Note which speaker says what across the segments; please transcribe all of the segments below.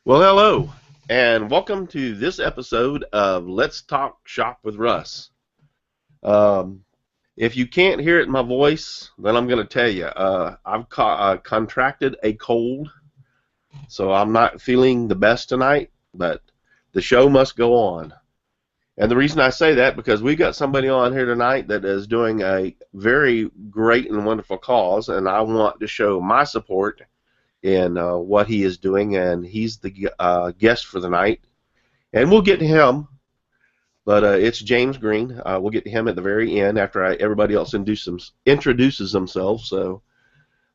Speaker 1: Well, hello, and welcome to this episode of Let's Talk Shop with Russ. Um, if you can't hear it in my voice, then I'm going to tell you, I've contracted a cold, so I'm not feeling the best tonight, but the show must go on. And the reason I say that, because we got somebody on here tonight that is doing a very great and wonderful cause, and I want to show my support in what he is doing, and he's the guest for the night. And we'll get to him, but it's James Green. We'll get to him at the very end after everybody else introduces themselves. So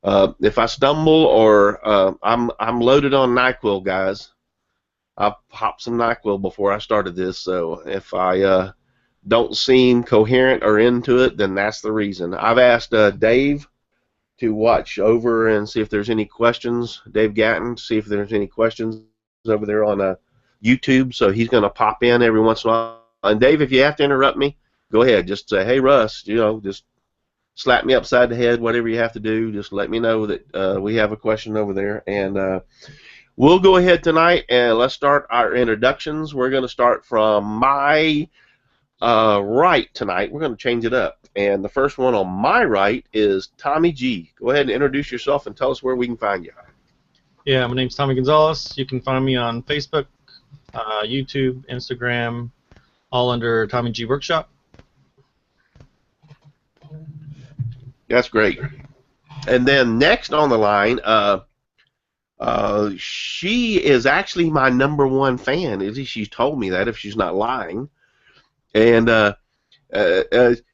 Speaker 1: if I stumble or I'm loaded on NyQuil, guys. I've popped some NyQuil before I started this, so if I don't seem coherent or into it, then that's the reason. I've asked Dave to watch over and see if there's any questions. Dave Gatton, see if there's any questions over there on YouTube. So he's going to pop in every once in a while. And Dave, if you have to interrupt me, go ahead. Just say, "Hey, Russ," just slap me upside the head. Whatever you have to do, just let me know that we have a question over there. And we'll go ahead tonight and let's start our introductions. We're going to start from my right tonight. We're going to change it up. And the first one on my right is Tommy G. Go ahead and introduce yourself and tell us where we can find you.
Speaker 2: Yeah, my name's Tommy Gonzalez. You can find me on Facebook, YouTube, Instagram, all under Tommy G Workshop.
Speaker 1: That's great. And then next on the line, she is actually my #1 fan. At least she's told me that, if she's not lying. And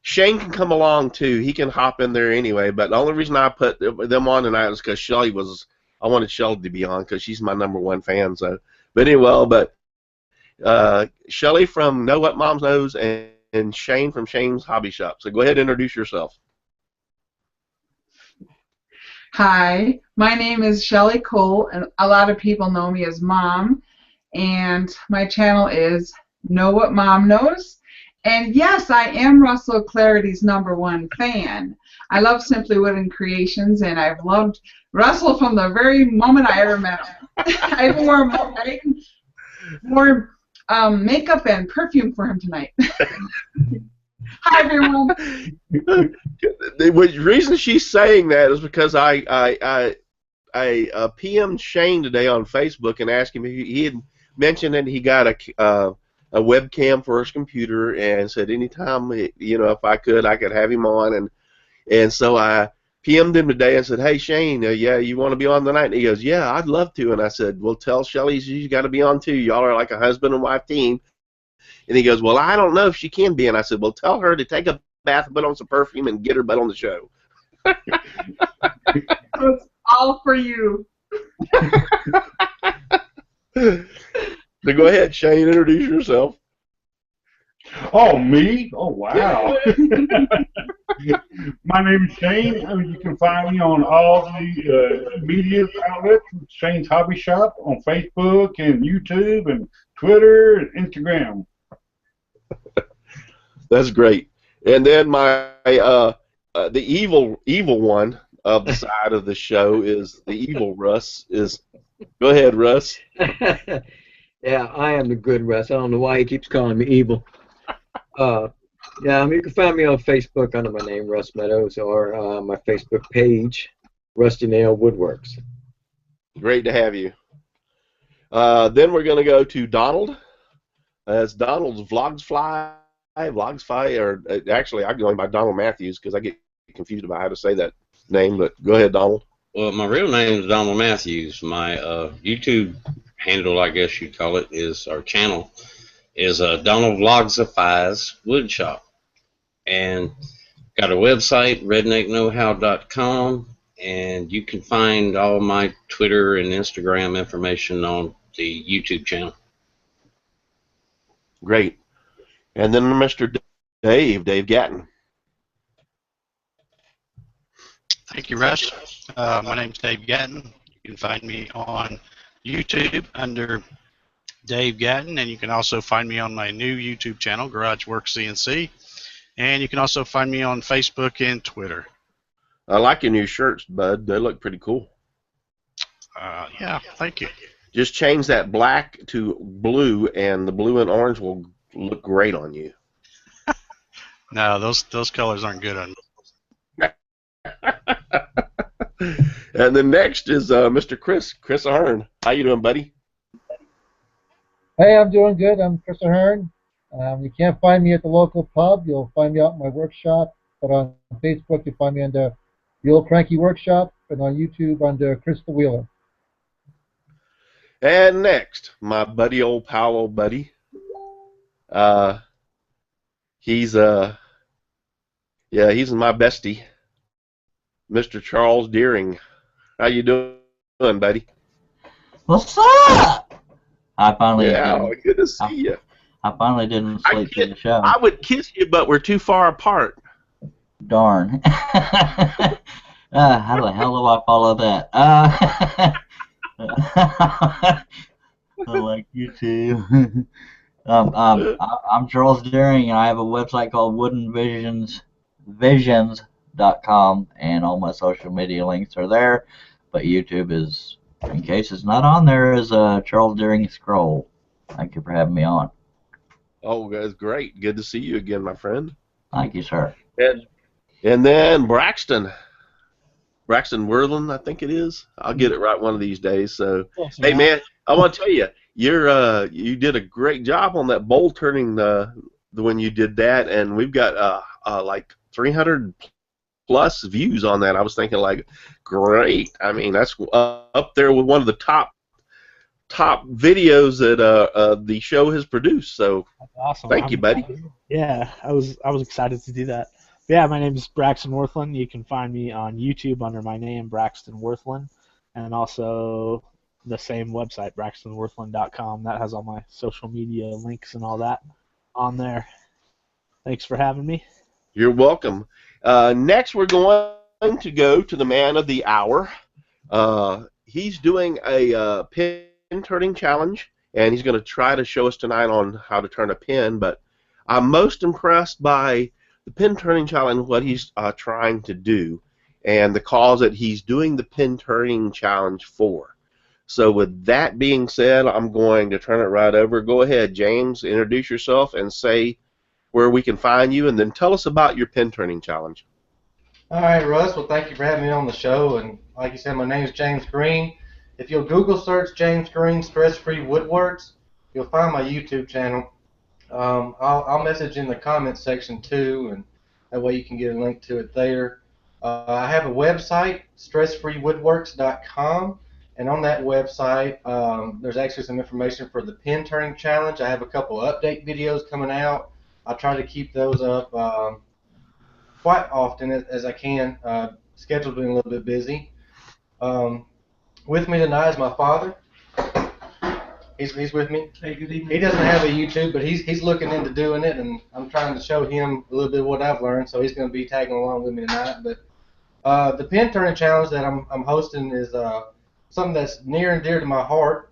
Speaker 1: Shane can come along too. He can hop in there anyway. But the only reason I put them on tonight is because I wanted Shelly to be on because she's my #1 fan. So, but anyway, Shelly from Know What Moms Knows and Shane from Shane's Hobby Shop. So go ahead and introduce yourself.
Speaker 3: Hi, my name is Shelly Cole, and a lot of people know me as Mom. And my channel is Know What Mom Knows. And yes, I am Russell Clarity's #1 fan. I love Simply Wooden Creations, and I've loved Russell from the very moment I ever met him. I even wore makeup and perfume for him tonight. Hi, everyone.
Speaker 1: The reason she's saying that is because I PM'd Shane today on Facebook and asked him if he had mentioned that he got a webcam for his computer and said anytime, if I could have him on. And so I PM'd him today and said, "Hey, Shane, yeah, you want to be on tonight?" And he goes, "Yeah, I'd love to." And I said, "Well, tell Shelly she's got to be on too. Y'all are like a husband and wife team." And he goes, "Well, I don't know if she can be." And I said, "Well, tell her to take a bath, put on some perfume, and get her butt on the show."
Speaker 3: It's all for you.
Speaker 1: So go ahead, Shane, introduce yourself.
Speaker 4: Oh, me? Oh, wow. My name is Shane. You can find me on all the media outlets, Shane's Hobby Shop, on Facebook and YouTube and Twitter and Instagram. That's
Speaker 1: great. And then my the evil one of the side of the show is the evil Russ. Go ahead, Russ.
Speaker 5: Yeah, I am the good Russ. I don't know why he keeps calling me evil. You can find me on Facebook under my name, Russ Meadows, or my Facebook page, Rusty Nail Woodworks.
Speaker 1: Great to have you. Then we're going to go to Donald. It's Donald's Vlogsfly, or actually I'm going by Donald Matthews because I get confused about how to say that name, but go ahead, Donald.
Speaker 6: Well, my real name is Donald Matthews. My YouTube handle, I guess you'd call it, our channel is Donald Vlogsify's Wood Shop. And got a website, redneckknowhow.com, and you can find all my Twitter and Instagram information on the YouTube channel.
Speaker 1: Great. And then Mr. Dave Gatton.
Speaker 7: Thank you, Russ. My name's Dave Gatton. You can find me on YouTube under Dave Gatton, and you can also find me on my new YouTube channel, Garage Works CNC, and you can also find me on Facebook and Twitter.
Speaker 1: I like your new shirts, bud. They look pretty cool.
Speaker 7: Yeah, thank you.
Speaker 1: Just change that black to blue, and the blue and orange will look great on you.
Speaker 7: No, those colors aren't good on.
Speaker 1: And the next is Mr. Chris Ahern. How you doing, buddy?
Speaker 8: Hey, I'm doing good. I'm Chris Ahern. You can't find me at the local pub. You'll find me out in my workshop. But on Facebook, you'll find me under the Old Cranky Workshop, and on YouTube under Chris the Wheeler.
Speaker 1: And next, my buddy, old pal, old buddy. He's my bestie, Mr. Charles Deering. How you doing, buddy?
Speaker 9: What's up? I finally
Speaker 1: good to see you.
Speaker 9: I finally didn't sleep through the show.
Speaker 1: I would kiss you, but we're too far apart.
Speaker 9: Darn. How the hell do I follow that? I like you too. I'm Charles Deering, and I have a website called woodenvisions.com, and all my social media links are there. But YouTube is, in case it's not on there, is Charles Deering Scroll. Thank you for having me on.
Speaker 1: Oh, that's great. Good to see you again, my friend.
Speaker 9: Thank you, sir.
Speaker 1: And then Braxton Worthing, I think it is. I'll get it right one of these days. So, hey, man, I want to tell you, you did a great job on that bowl turning when you did that, and we've got like 300 plus views on that. I was thinking, like, great. I mean, that's up there with one of the top videos that the show has produced. So,
Speaker 10: that's awesome.
Speaker 1: Thank you, buddy.
Speaker 10: Yeah, I was excited to do that. Yeah, my name is Braxton Worthland. You can find me on YouTube under my name, Braxton Worthland, and also the same website, braxtonworthland.com. That has all my social media links and all that on there. Thanks for having me.
Speaker 1: You're welcome. Next, we're going to go to the man of the hour. He's doing a pin turning challenge, and he's going to try to show us tonight on how to turn a pin, but I'm most impressed by the pin turning challenge, what he's trying to do, and the cause that he's doing the pin turning challenge for. So with that being said, I'm going to turn it right over. Go ahead, James, introduce yourself and say where we can find you, and then tell us about your pin turning challenge.
Speaker 11: All right, Russ. Well, thank you for having me on the show. And like you said, my name is James Green. If you'll Google search James Green Stress-Free Woodworks, you'll find my YouTube channel. I'll message in the comments section too, and that way you can get a link to it there. I have a website, stressfreewoodworks.com, and on that website there's actually some information for the pin turning challenge. I have a couple update videos coming out. I try to keep those up quite often as I can. Schedule's been a little bit busy. With me tonight is my father. He's with me.
Speaker 12: Hey, good evening.
Speaker 11: He doesn't have a YouTube, but he's looking into doing it, and I'm trying to show him a little bit of what I've learned, so he's going to be tagging along with me tonight. But the pin turning challenge that I'm hosting is something that's near and dear to my heart.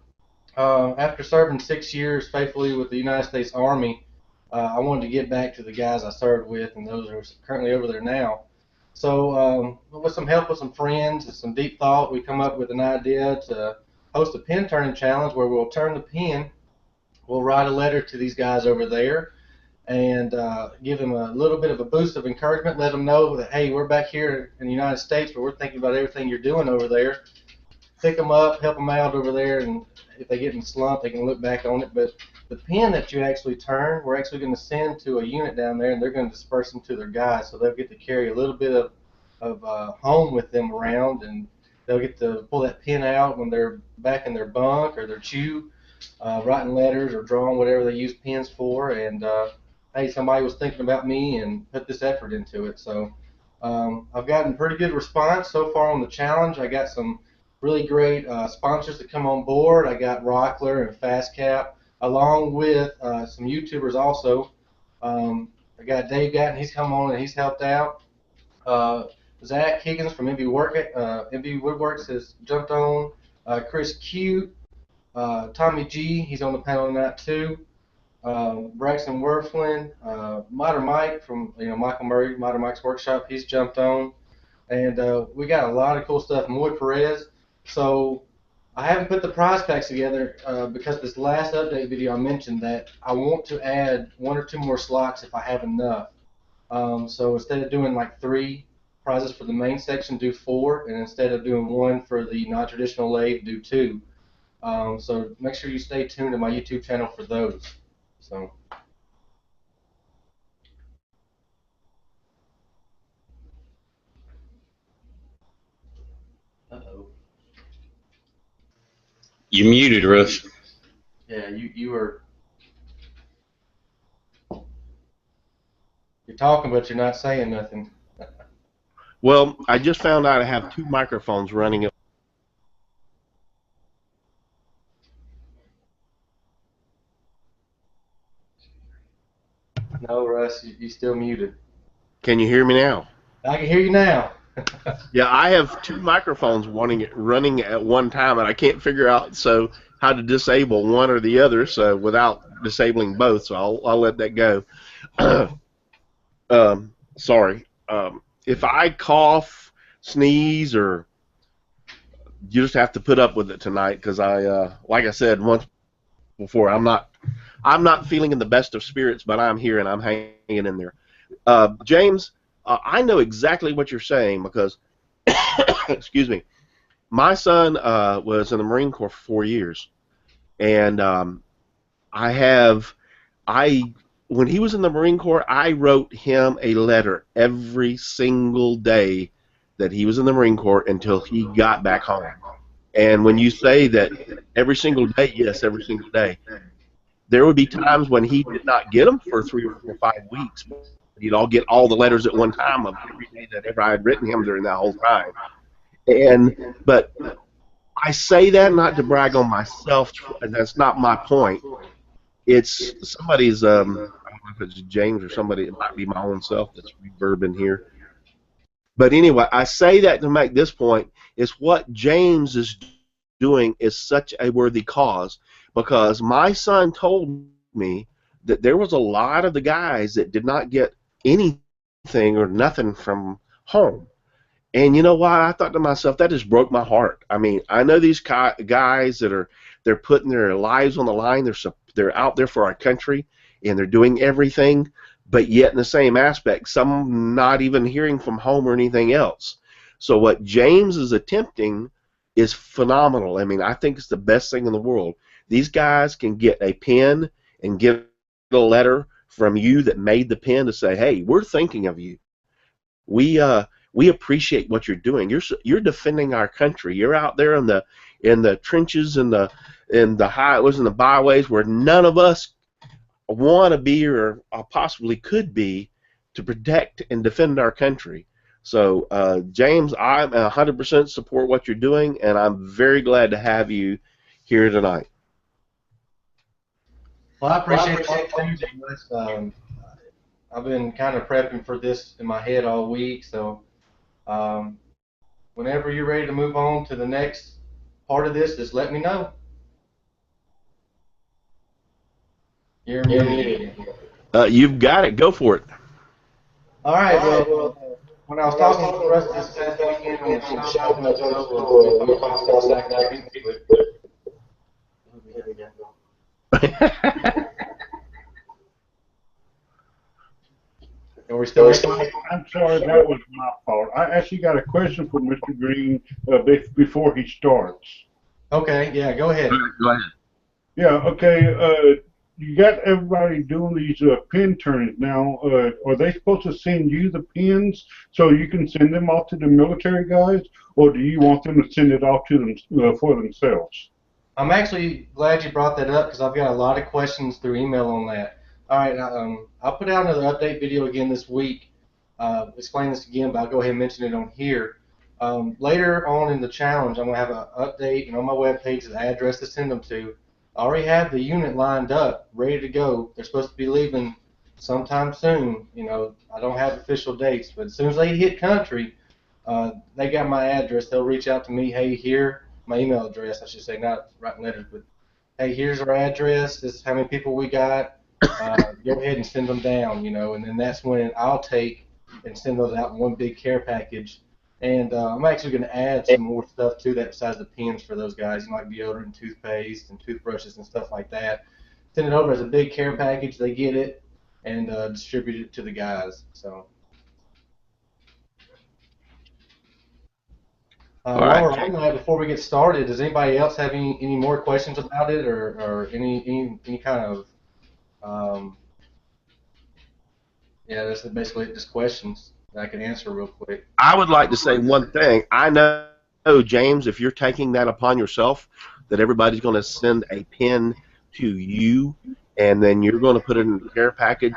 Speaker 11: After serving 6 years faithfully with the United States Army, I wanted to get back to the guys I served with, and those are currently over there now. So with some help with some friends and some deep thought, we come up with an idea to host a pin turning challenge where we'll turn the pin, we'll write a letter to these guys over there, and give them a little bit of a boost of encouragement, let them know that, hey, we're back here in the United States, but we're thinking about everything you're doing over there. Pick them up, help them out over there, and if they get in a slump, they can look back on it. But the pin that you actually turn, we're actually going to send to a unit down there, and they're going to disperse them to their guys, so they'll get to carry a little bit of home with them around, and they'll get to pull that pin out when they're back in their bunk or their chew, writing letters or drawing whatever they use pins for. And hey, somebody was thinking about me and put this effort into it. So I've gotten pretty good response so far on the challenge. I got some really great sponsors to come on board. I got Rockler and FastCap, along with some YouTubers also. I got Dave Gatton, he's come on and he's helped out. Zach Higgins from MB Woodworks has jumped on. Chris Q, Tommy G, he's on the panel tonight too. Braxton Worthland, Modern Mike from Michael Murray, Modern Mike's Workshop, he's jumped on. And we got a lot of cool stuff. Moy Perez. So I haven't put the prize packs together because this last update video I mentioned that I want to add 1 or 2 more slots if I have enough. So instead of doing like 3 prizes for the main section, do 4, and instead of doing 1 for the non-traditional lathe, do 2. So make sure you stay tuned to my YouTube channel for those. So. Uh-oh.
Speaker 6: You muted, Russ.
Speaker 11: Yeah, you were. You're talking, but you're not saying nothing.
Speaker 1: Well, I just found out I have 2 microphones running.
Speaker 11: No, Russ, you still muted.
Speaker 1: Can you hear me now?
Speaker 11: I can hear you now.
Speaker 1: Yeah, I have 2 microphones running at one time, and I can't figure out how to disable one or the other without disabling both. So I'll let that go. Sorry. If I cough, sneeze, or you just have to put up with it tonight, because like I said once before, I'm not feeling in the best of spirits, but I'm here and I'm hanging in there. James, I know exactly what you're saying because, excuse me, my son was in the Marine Corps for 4 years, and when he was in the Marine Corps, I wrote him a letter every single day that he was in the Marine Corps until he got back home. And when you say that every single day, yes, every single day, there would be times when he did not get them for 3 or 4 or 5 weeks. He'd all get all the letters at one time of every day that ever I had written him during that whole time. But I say that not to brag on myself, and that's not my point. It's somebody's, I don't know if it's James or somebody, it might be my own self that's reverbing here. But anyway, I say that to make this point, is what James is doing is such a worthy cause, because my son told me that there was a lot of the guys that did not get anything or nothing from home. And you know what? I thought to myself, that just broke my heart. I mean, I know these guys they're putting their lives on the line. They're out there for our country, and they're doing everything. But yet, in the same aspect, some not even hearing from home or anything else. So what James is attempting is phenomenal. I mean, I think it's the best thing in the world. These guys can get a pen and get a letter from you that made the pen to say, "Hey, we're thinking of you. We appreciate what you're doing. You're defending our country. You're out there in the trenches and the highways and the byways where none of us want to be or possibly could be to protect and defend our country." So, James, I 100% support what you're doing, and I'm very glad to have you here tonight.
Speaker 11: Well, I appreciate it. I've been kind of prepping for this in my head all week, so whenever you're ready to move on to the next part of this, just let me know. You're muted.
Speaker 1: You've got it. Go for it.
Speaker 11: All right. Well, when I was talking to Russ this past weekend on the show, we talked about that. Are we still?
Speaker 4: I'm sorry, that was my fault. I actually got a question for Mr. Green before he starts.
Speaker 11: Okay, yeah, go ahead.
Speaker 6: Go ahead.
Speaker 4: Yeah, okay. You got everybody doing these pin turnings now. Are they supposed to send you the pins so you can send them off to the military guys, or do you want them to send it off to them for themselves?
Speaker 11: I'm actually glad you brought that up because I've got a lot of questions through email on that. All right, I'll put out another update video again this week. Explain this again, but I'll go ahead and mention it on here. Later on in the challenge, I'm going to have an update, and on my webpage, the address to send them to. I already have the unit lined up, ready to go. They're supposed to be leaving sometime soon. You know, I don't have official dates, but as soon as they hit country, they got my address. They'll reach out to me. Hey, here, my email address, I should say, not writing letters, but hey, here's our address. This is how many people we got. Go ahead and send them down, you know, and then that's when I'll take and send those out in one big care package And I'm actually going to add some more stuff to that besides the pins for those guys, like deodorant and toothpaste and toothbrushes and stuff like that. Send it over as a big care package. They get it and distribute it to the guys. So
Speaker 1: All
Speaker 11: while
Speaker 1: right.
Speaker 11: we're on that, before we get started, does anybody else have any more questions about it, or any kind of yeah, that's basically just questions that I can answer real quick.
Speaker 1: I would like to say one thing. I know, James, if you're taking that upon yourself, that everybody's going to send a pin to you, and then you're going to put it in the care package.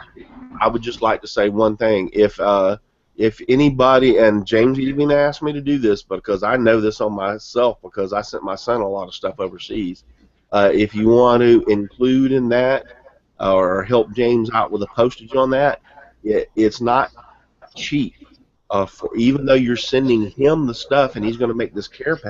Speaker 1: I would just like to say one thing. If anybody, and James even asked me to do this because I know this on myself because I sent my son a lot of stuff overseas. If you want to include in that or help James out with the postage on that, it's not cheap. For even though you're sending him the stuff and he's going to make this care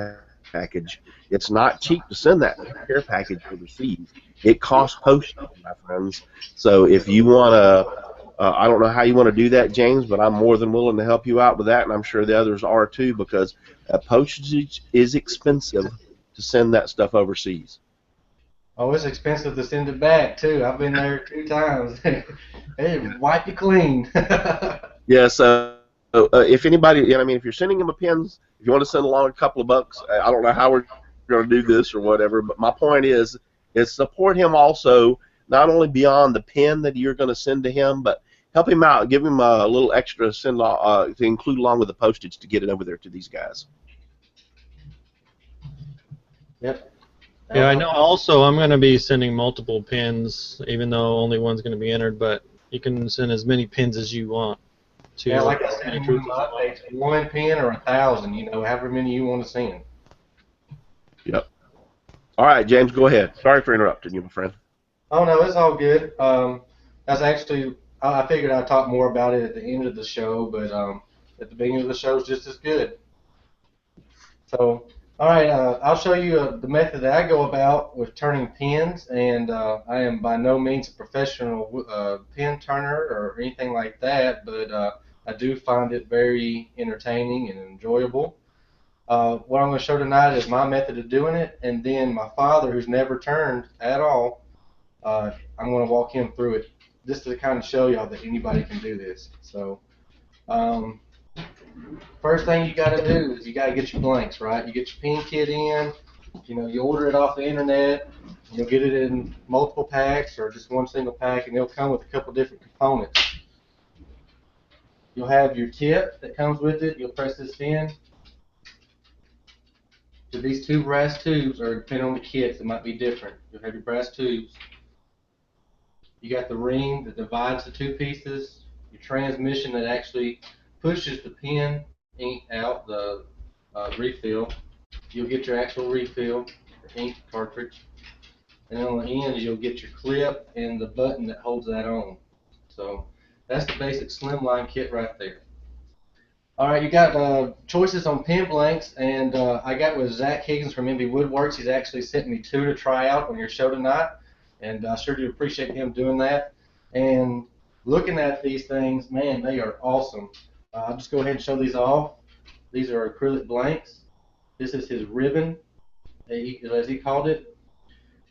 Speaker 1: package, it's not cheap to send that care package overseas. It costs postage, my friends. So if you want to, I don't know how you want to do that, James, but I'm more than willing to help you out with that, and I'm sure the others are too, because postage is expensive to send that stuff overseas.
Speaker 11: Oh, it's expensive to send it back too. I've been there 2 times. They wipe you clean.
Speaker 1: Yeah, so if anybody, I mean, if you're sending him a pins, if you want to send along a couple of bucks, I don't know how we're going to do this or whatever, but my point is support him also, not only beyond the pin that you're going to send to him, but help him out, give him a little extra send to include along with the postage to get it over there to these guys.
Speaker 11: Yep.
Speaker 2: Yeah, I know. Also, I'm going to be sending multiple pins, even though only one's going to be entered, but you can send as many pins as you want.
Speaker 11: Yeah, like I said in one of my updates, 1 pin or 1,000, however many you want to send.
Speaker 1: Yep. All right, James, go ahead. Sorry for interrupting you, my friend.
Speaker 11: Oh, no, it's all good. That's actually, I figured I'd talk more about it at the end of the show, but at the beginning of the show is just as good. So, all right, I'll show you the method that I go about with turning pins, and I am by no means a professional pin turner or anything like that, but I do find it very entertaining and enjoyable. What I'm going to show tonight is my method of doing it, and then my father, who's never turned at all, I'm going to walk him through it just to kind of show y'all that anybody can do this. So, first thing you got to do is you got to get your blanks, right? You get your pin kit in, you order it off the internet, you'll get it in multiple packs or just one single pack, and it'll come with a couple different components. You'll have your tip that comes with it. You'll press this in. So these 2 brass tubes, or depending on the kits, it might be different. You'll have your brass tubes. You got the ring that divides the 2 pieces. Your transmission that actually pushes the pin ink out, the refill. You'll get your actual refill, the ink cartridge. And on the end, you'll get your clip and the button that holds that on. So that's the basic slimline kit right there. All right, you got choices on pin blanks, and I got with Zach Higgins from MB Woodworks. He's actually sent me 2 to try out on your show tonight, and I sure do appreciate him doing that. And looking at these things, man, they are awesome. I'll just go ahead and show these off. These are acrylic blanks. This is his ribbon, as he called it.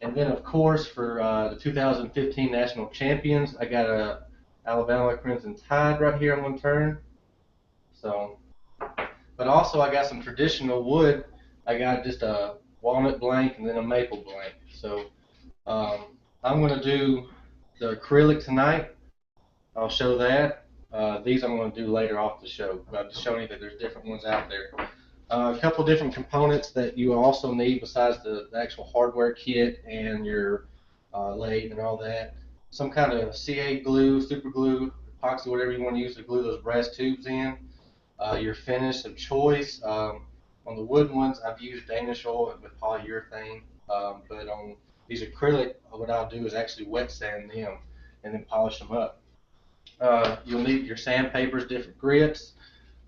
Speaker 11: And then, of course, for the 2015 National Champions, I got a Alabama Crimson Tide right here I'm going to turn. So, but also I got some traditional wood. I got just a walnut blank and then a maple blank. So I'm going to do the acrylic tonight. I'll show that. These I'm going to do later off the show. But I'm just showing you that there's different ones out there. A couple different components that you also need besides the actual hardware kit and your lathe and all that. Some kind of CA glue, super glue, epoxy, whatever you want to use to glue those brass tubes in. Your finish of choice. On the wooden ones, I've used Danish oil with polyurethane, but on these acrylic, what I'll do is actually wet sand them and then polish them up. You'll need your sandpapers, different grits.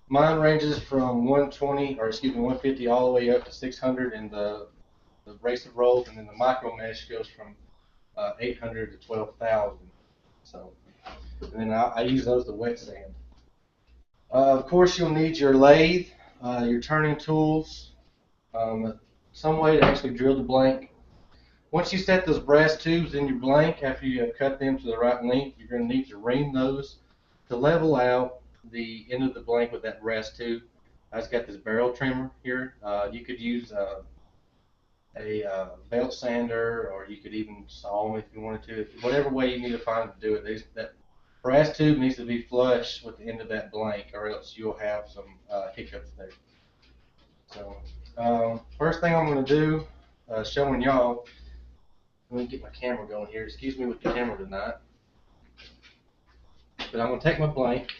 Speaker 11: Mine ranges from 150 all the way up to 600 in the abrasive rolls, and then the micro mesh goes from 800 to 12,000. So, and then I use those to wet sand. Of course, you'll need your lathe. your turning tools, some way to actually drill the blank. Once you set those brass tubes in your blank, after you have cut them to the right length, you're going to need to ream those to level out the end of the blank with that brass tube. I just got this barrel trimmer here. You could use a belt sander, or you could even saw them if you wanted to. Whatever way you need to find to do it. That brass tube needs to be flush with the end of that blank, or else you'll have some hiccups there. So first thing I'm going to do, showing y'all, let me get my camera going here. Excuse me with the camera tonight. But I'm going to take my blank.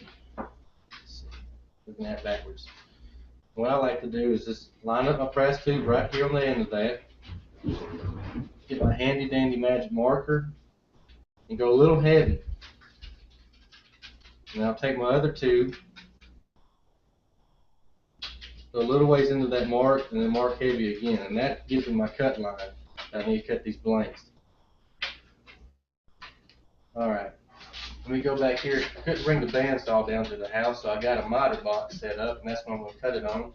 Speaker 11: Looking at it backwards. What I like to do is just line up my brass tube right here on the end of that. Get my handy dandy magic marker and go a little heavy. And I'll take my other tube, go a little ways into that mark, and then mark heavy again. And that gives me my cut line. I need to cut these blanks. Alright. Let me go back here. I couldn't bring the bandsaw down to the house, so I got a miter box set up, and that's what I'm going to cut it on.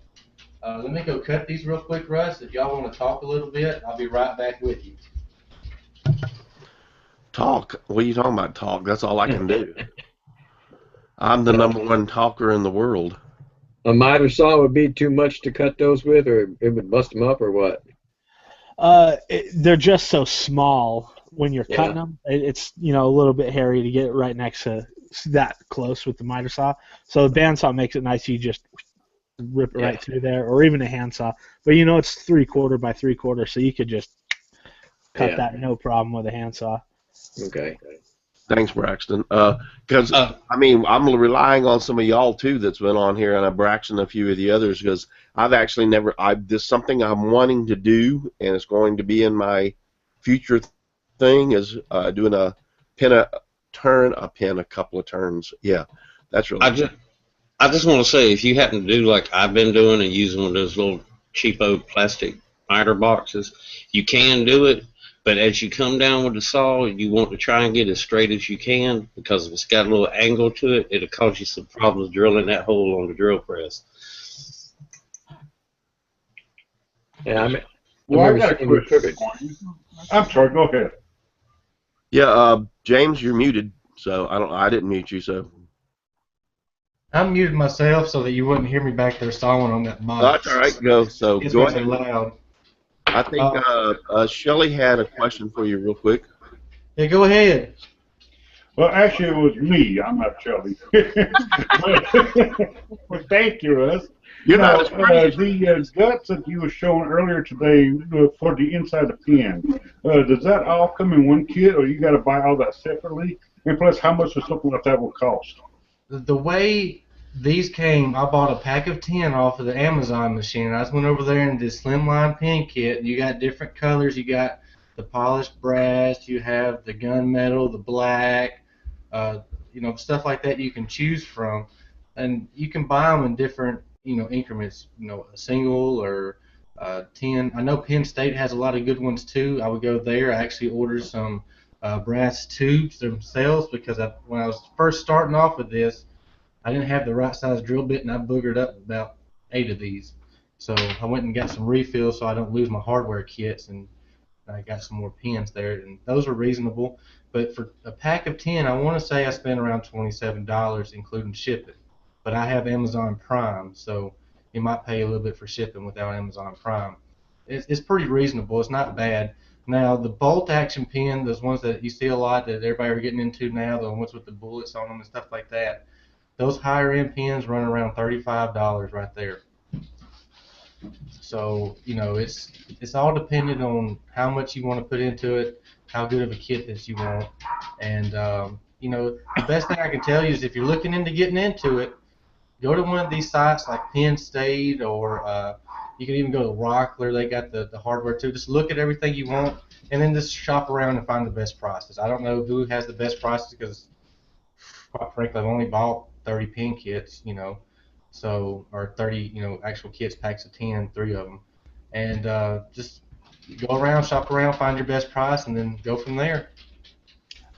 Speaker 11: Let me go cut these real quick, Russ. If y'all want to talk a little bit, I'll be right back with you.
Speaker 1: Talk? What are you talking about, talk? That's all I can do. I'm the #1 talker in the world.
Speaker 5: A miter saw would be too much to cut those with, or it would bust them up, or what?
Speaker 10: They're just so small when you're cutting them. It's a little bit hairy to get it right next to that close with the miter saw. So the bandsaw makes it nice. You just rip it right through there, or even a handsaw. But it's 3/4 by 3/4, so you could just cut that no problem with a handsaw.
Speaker 5: Okay.
Speaker 1: Thanks, Braxton. Because I'm relying on some of y'all too that's been on here, and Braxton, a few of the others, because I've actually never. This is something I'm wanting to do, and it's going to be in my future thing. Is doing a couple of turns. Yeah, that's really.
Speaker 6: I just want to say, if you happen to do like I've been doing and using one of those little cheapo plastic miter boxes, you can do it. But as you come down with the saw, you want to try and get as straight as you can, because if it's got a little angle to it, it'll cause you some problems drilling that hole on the drill press.
Speaker 5: Yeah, I
Speaker 4: got a question. I'm sorry, go ahead.
Speaker 1: Yeah, James, you're muted, so I didn't mute you, so.
Speaker 11: I muted myself so that you wouldn't hear me back there sawing on that box.
Speaker 1: That's all right. Go. So
Speaker 11: it's
Speaker 1: go
Speaker 11: really
Speaker 1: ahead.
Speaker 11: Loud.
Speaker 1: I think Shelly had a question for you, real quick.
Speaker 11: Yeah, go ahead.
Speaker 4: Well, actually, it was me. I'm not Shelly. Well, thank you, Russ.
Speaker 1: You're
Speaker 4: now,
Speaker 1: not
Speaker 4: the guts that you were showing earlier today for the inside the pin, does that all come in one kit, or you got to buy all that separately? And plus, how much does something like that will cost?
Speaker 11: The way these came, I bought a pack of 10 off of the Amazon machine. I just went over there and did slimline pin kit. You got different colors. You got the polished brass. You have the gunmetal, the black, stuff like that you can choose from. And you can buy them in different, increments, a single or 10. I know Penn State has a lot of good ones too. I would go there. I actually ordered some brass tubes themselves because when I was first starting off with this, I didn't have the right size drill bit, and I boogered up about 8 of these. So I went and got some refills so I don't lose my hardware kits, and I got some more pins there, and those were reasonable. But for a pack of 10, I want to say I spent around $27, including shipping. But I have Amazon Prime, so you might pay a little bit for shipping without Amazon Prime. It's pretty reasonable. It's not bad. Now, the bolt action pin, those ones that you see a lot that everybody are getting into now, the ones with the bullets on them and stuff like that, those higher end pins run around $35 right there. So, it's all dependent on how much you want to put into it, how good of a kit that you want. And, the best thing I can tell you is if you're looking into getting into it, go to one of these sites like Penn State, or you can even go to Rockler. They got the hardware too. Just look at everything you want, and then just shop around and find the best prices. I don't know who has the best prices because, quite frankly, I've only bought 30 pin kits, or 30, actual kits, packs of 10, 3 of them, and just go around, shop around, find your best price, and then go from there.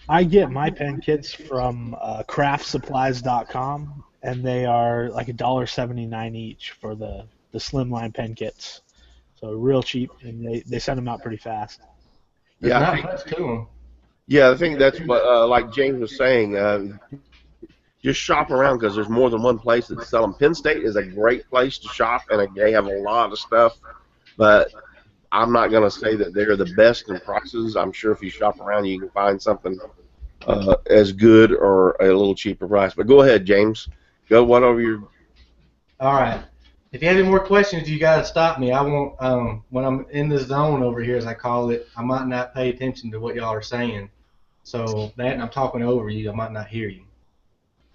Speaker 10: I get my pen kits from craftsupplies.com, and they are like $1.79 each for the slimline pen kits. So real cheap, and they send them out pretty fast.
Speaker 11: There's
Speaker 1: Yeah, I
Speaker 11: not
Speaker 1: think
Speaker 11: much to them.
Speaker 1: yeah, I think that's what like James was saying. Just shop around because there's more than one place that's selling. Penn State is a great place to shop, and they have a lot of stuff. But I'm not going to say that they're the best in prices. I'm sure if you shop around, you can find something as good or a little cheaper price. But go ahead, James. Go whatever you're.
Speaker 11: All right. If you have any more questions, you got to stop me. I won't. When I'm in the zone over here, as I call it, I might not pay attention to what y'all are saying. So that, and I'm talking over you, I might not hear you.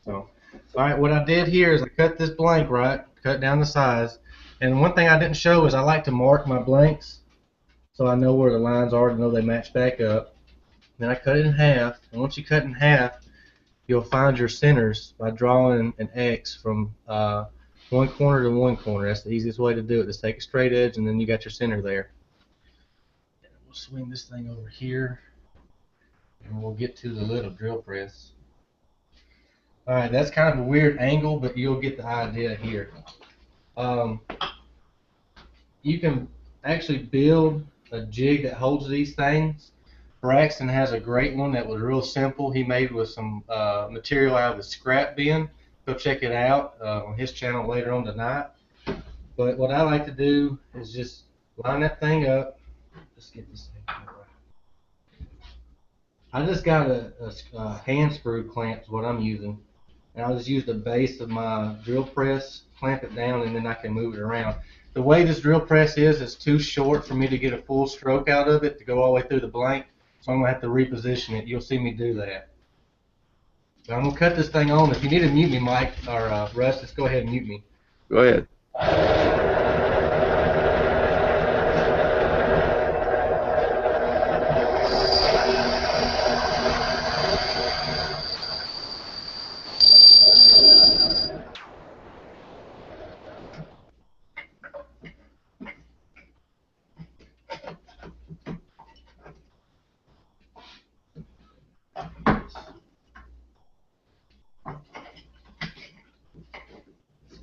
Speaker 11: So, all right. What I did here is I cut this blank, right? Cut down the size. And one thing I didn't show is I like to mark my blanks so I know where the lines are to know they match back up. Then I cut it in half. And once you cut in half, you'll find your centers by drawing an X from one corner to one corner. That's the easiest way to do it. Just take a straight edge, and then you got your center there. And we'll swing this thing over here, and we'll get to the little drill press. All right, that's kind of a weird angle, but you'll get the idea here. You can actually build a jig that holds these things. Braxton has a great one that was real simple. He made with some material out of the scrap bin. Go check it out on his channel later on tonight. But what I like to do is just line that thing up. Let's get this thing right. I just got a hand screw clamp is what I'm using. And I'll just use the base of my drill press, clamp it down, and then I can move it around. The way this drill press is, it's too short for me to get a full stroke out of it to go all the way through the blank. So I'm going to have to reposition it. You'll see me do that. But I'm going to cut this thing on. If you need to mute me, Mike, or Russ, just go ahead and mute me.
Speaker 1: Go ahead.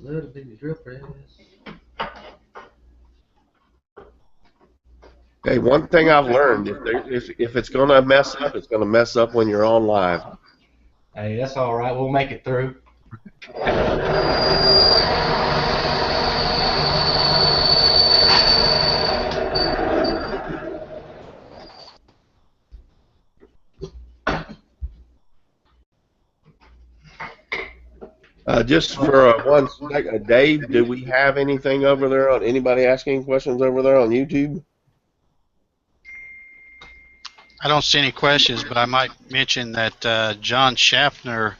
Speaker 11: Little bitty drill press.
Speaker 1: Hey, one thing I've learned: if it's going to mess up, it's going to mess up when you're on live.
Speaker 11: Hey, that's all right. We'll make it through.
Speaker 1: Just for one second, Dave, do we have anything over there on anybody asking questions over there on YouTube?
Speaker 7: I don't see any questions, but I might mention that John Schaffner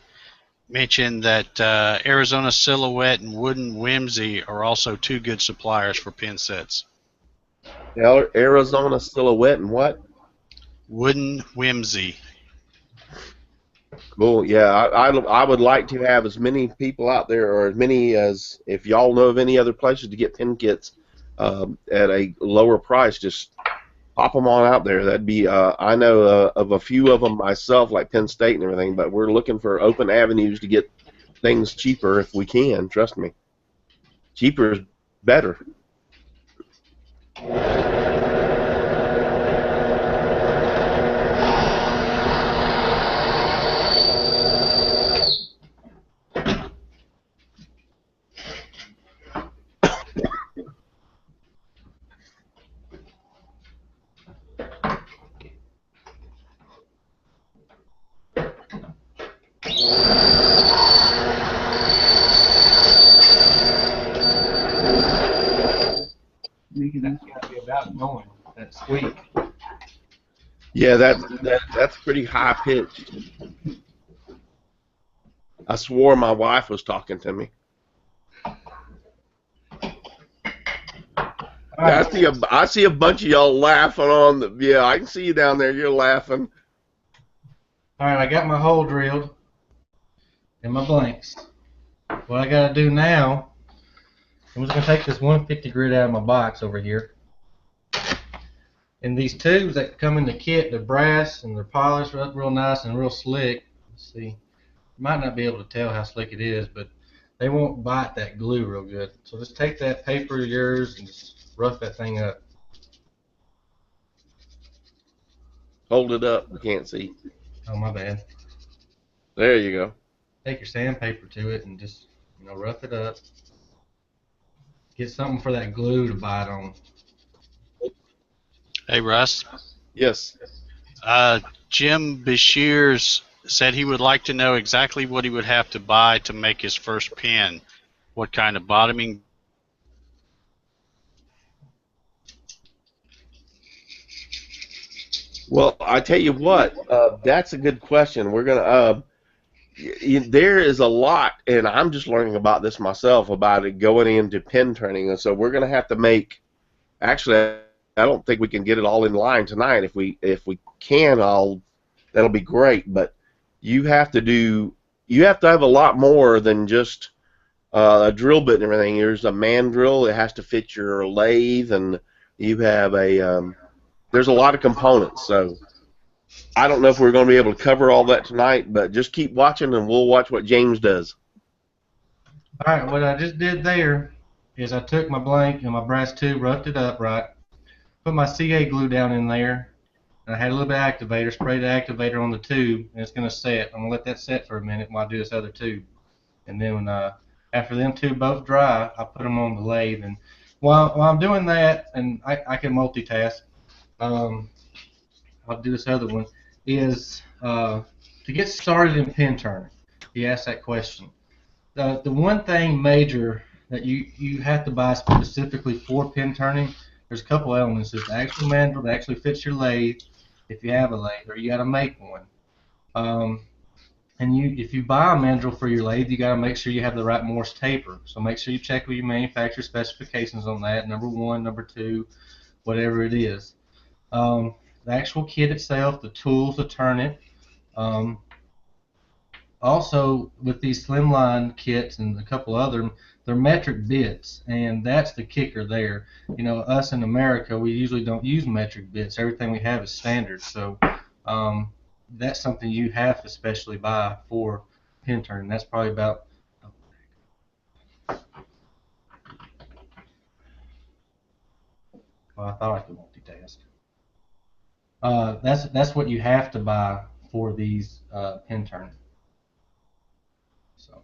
Speaker 7: mentioned that Arizona Silhouette and Wooden Whimsy are also two good suppliers for pin sets.
Speaker 1: Arizona Silhouette and what?
Speaker 7: Wooden Whimsy.
Speaker 1: Cool. Yeah, I would like to have as many people out there, or as many as, if y'all know of any other places to get pin kits at a lower price, just pop them on out there. That'd be. I know of a few of them myself, like Penn State and everything, but we're looking for open avenues to get things cheaper if we can. Trust me, cheaper is better.
Speaker 11: That's got to be about knowing that squeak.
Speaker 1: Yeah, that's pretty high pitched. I swore my wife was talking to me. I see a bunch of y'all laughing on the. Yeah, I can see you down there. You're laughing.
Speaker 11: All right, I got my hole drilled and my blanks. What I got to do now, I'm just going to take this 150 grit out of my box over here. And these tubes that come in the kit, they're brass and they're polished up real nice and real slick. Let's see. You might not be able to tell how slick it is, but they won't bite that glue real good. So just take that paper of yours and just rough that thing up.
Speaker 1: Hold it up. We can't see.
Speaker 11: Oh, my bad.
Speaker 1: There you go.
Speaker 11: Take your sandpaper to it and just, rough it up. Get something for that glue to bite on.
Speaker 7: Hey, Russ.
Speaker 1: Yes.
Speaker 7: Jim Bashirs said he would like to know exactly what he would have to buy to make his first pin. What kind of bottoming?
Speaker 1: Well, I tell you what, that's a good question. We're gonna. There is a lot, and I'm just learning about this myself about it going into pin turning, and so we're gonna have to make. Actually, I don't think we can get it all in line tonight. If we can, that'll be great. But you have to have a lot more than just a drill bit and everything. There's a man drill. It has to fit your lathe, and you have a. There's a lot of components, so I don't know if we're going to be able to cover all that tonight, but just keep watching, and we'll watch what James does.
Speaker 11: All right, what I just did there is I took my blank and my brass tube, roughed it up right, put my CA glue down in there, and I had a little bit of activator, sprayed the activator on the tube, and it's going to set. I'm going to let that set for a minute while I do this other tube. And then after them two both dry, I put them on the lathe. And while I'm doing that, and I can multitask, I'll do this other one, is to get started in pin turning. He asked that question. The one thing major that you have to buy specifically for pin turning, there's a couple elements. There's the actual mandrel that actually fits your lathe, if you have a lathe, or you got to make one. And if you buy a mandrel for your lathe, you got to make sure you have the right Morse taper. So make sure you check with your manufacturer specifications on that, number 1, number 2, whatever it is. The actual kit itself, the tools to turn it. Also, with these slimline kits and a couple other, they're metric bits, and that's the kicker there. Us in America, we usually don't use metric bits. Everything we have is standard, so that's something you have to specially buy for pin turning. That's probably about. Well, I thought I could multitask. That's what you have to buy for these pin turning. So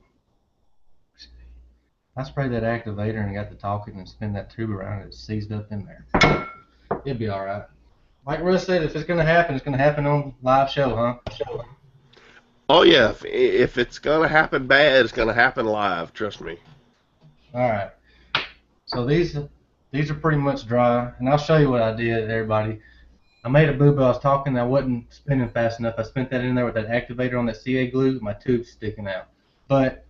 Speaker 11: I sprayed that activator and got to talking and spin that tube around, and it's seized up in there. It'll be all right. Like Russ said, if it's going to happen, it's going to happen on live show, huh?
Speaker 1: Oh yeah, if it's going to happen bad, it's going to happen live. Trust me.
Speaker 11: All right. So these are pretty much dry, and I'll show you what I did, everybody. I made a boo-boo. I was talking, I wasn't spinning fast enough. I spent that in there with that activator on that CA glue. My tube's sticking out. But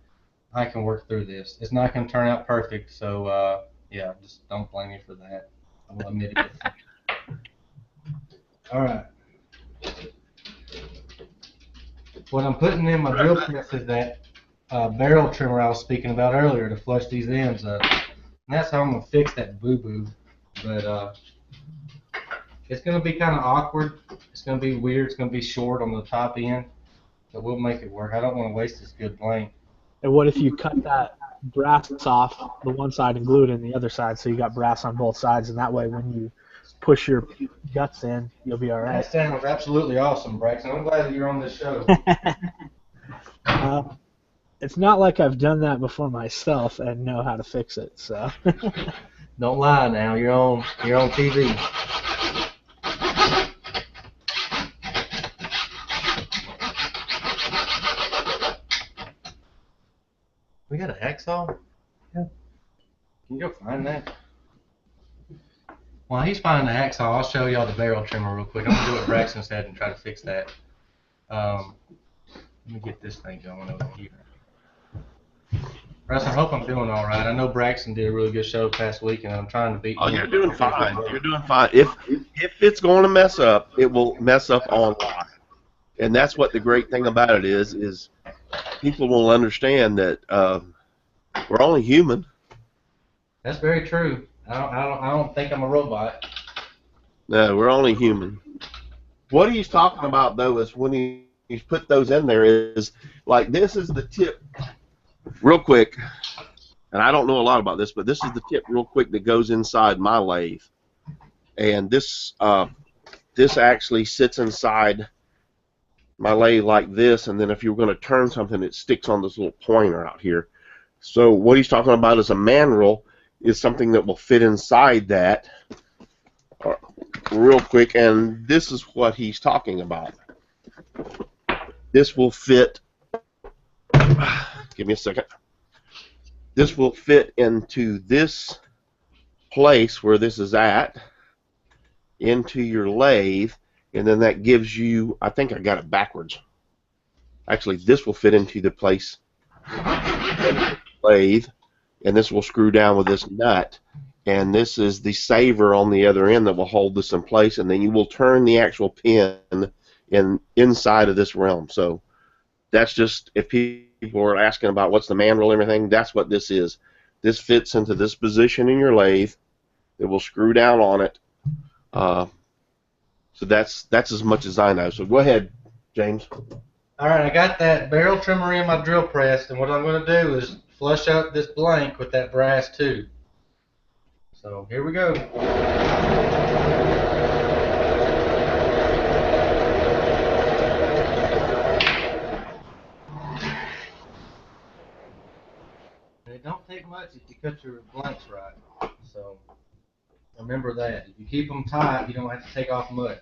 Speaker 11: I can work through this. It's not going to turn out perfect, so yeah, just don't blame me for that. I will admit it. All right. What I'm putting in my drill press is that barrel trimmer I was speaking about earlier to flush these ends up. And that's how I'm going to fix that boo-boo. But it's going to be kind of awkward. It's going to be weird. It's going to be short on the top end. But we'll make it work. I don't want to waste this good blank.
Speaker 10: And what if you cut that brass off the one side and glue it in the other side, so you got brass on both sides, and that way when you push your guts in, you'll be all right.
Speaker 11: That sounds absolutely awesome, Braxton. I'm glad that you're on this show.
Speaker 10: It's not like I've done that before myself and know how to fix it, so.
Speaker 11: Don't lie now. You're on TV. We got a hacksaw? Yeah. Can you go find that? While he's finding the hacksaw, I'll show y'all the barrel trimmer real quick. I'm going to do what Braxton said and try to fix that. Let me get this thing going over here. Russ, I hope I'm doing all right. I know Braxton did a really good show past week, and I'm trying to beat him.
Speaker 1: Oh, you're doing fine. You're doing fine. If it's going to mess up, it will mess up online. And that's what the great thing about it is people will understand that we're only human.
Speaker 11: That's very true. I don't think I'm a robot.
Speaker 1: No, we're only human. What he's talking about, though, is when he's put those in there is, like, this is the tip. Real quick, and I don't know a lot about this, but this is the tip real quick that goes inside my lathe. And this actually sits inside my lathe like this, and then if you're going to turn something, it sticks on this little pointer out here. So what he's talking about is a mandrel is something that will fit inside that real quick, and this is what he's talking about. This will fit, give me a second, this will fit into this place where this is at, into your lathe, and then that gives you, I think I got it backwards. Actually, this will fit into the place lathe, and this will screw down with this nut, and this is the saver on the other end that will hold this in place, and then you will turn the actual pin inside of this realm. So that's just, if people are asking about what's the mandrel and everything, that's what this is. This fits into this position in your lathe. It will screw down on it. So that's as much as I know. So go ahead, James.
Speaker 11: All right, I got that barrel trimmer in my drill press, and what I'm going to do is flush out this blank with that brass tube. So here we go. And it don't take much if you cut your blanks right. So remember that. If you keep them tight, you don't have to take off much.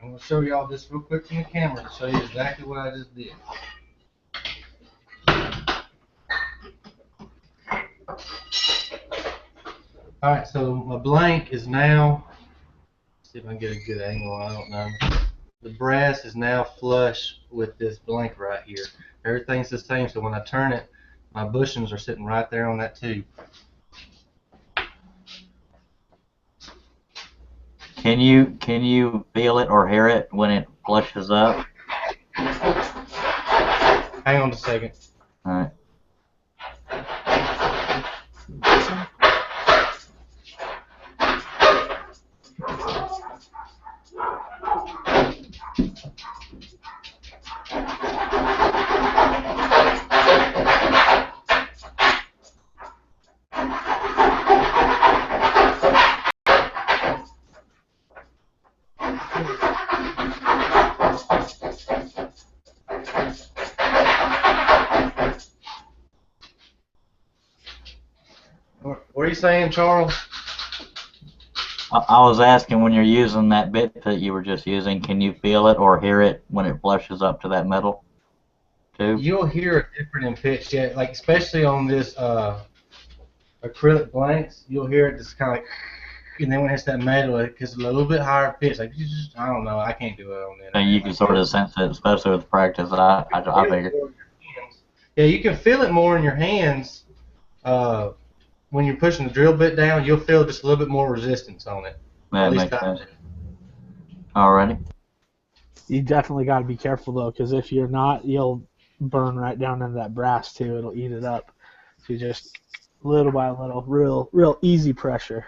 Speaker 11: I'm going to show y'all this real quick from the camera to show you exactly what I just did. Alright, so my blank is now, let's see if I can get a good angle, I don't know. The brass is now flush with this blank right here. Everything's the same, so when I turn it, my bushings are sitting right there on that tube.
Speaker 9: Can you feel it or hear it when it flushes up?
Speaker 11: Hang on a second.
Speaker 9: All right.
Speaker 11: What are you saying, Charles?
Speaker 9: I was asking, when you're using that bit that you were just using, can you feel it or hear it when it flushes up to that metal tube?
Speaker 11: You'll hear it different in pitch, yeah. Like especially on this acrylic blanks, you'll hear it just kind of like, and then when it hits that metal, it gets a little bit higher pitch. Like I don't know, I can't do it on that.
Speaker 9: So you can sort of sense it, especially with practice. I figured.
Speaker 11: Yeah, you can feel it more in your hands. When you're pushing the drill bit down, you'll feel just a little bit more resistance on it.
Speaker 9: That makes sense. Alrighty.
Speaker 10: You definitely got to be careful though, because if you're not, you'll burn right down into that brass too. It'll eat it up. So you just little by little, real easy pressure.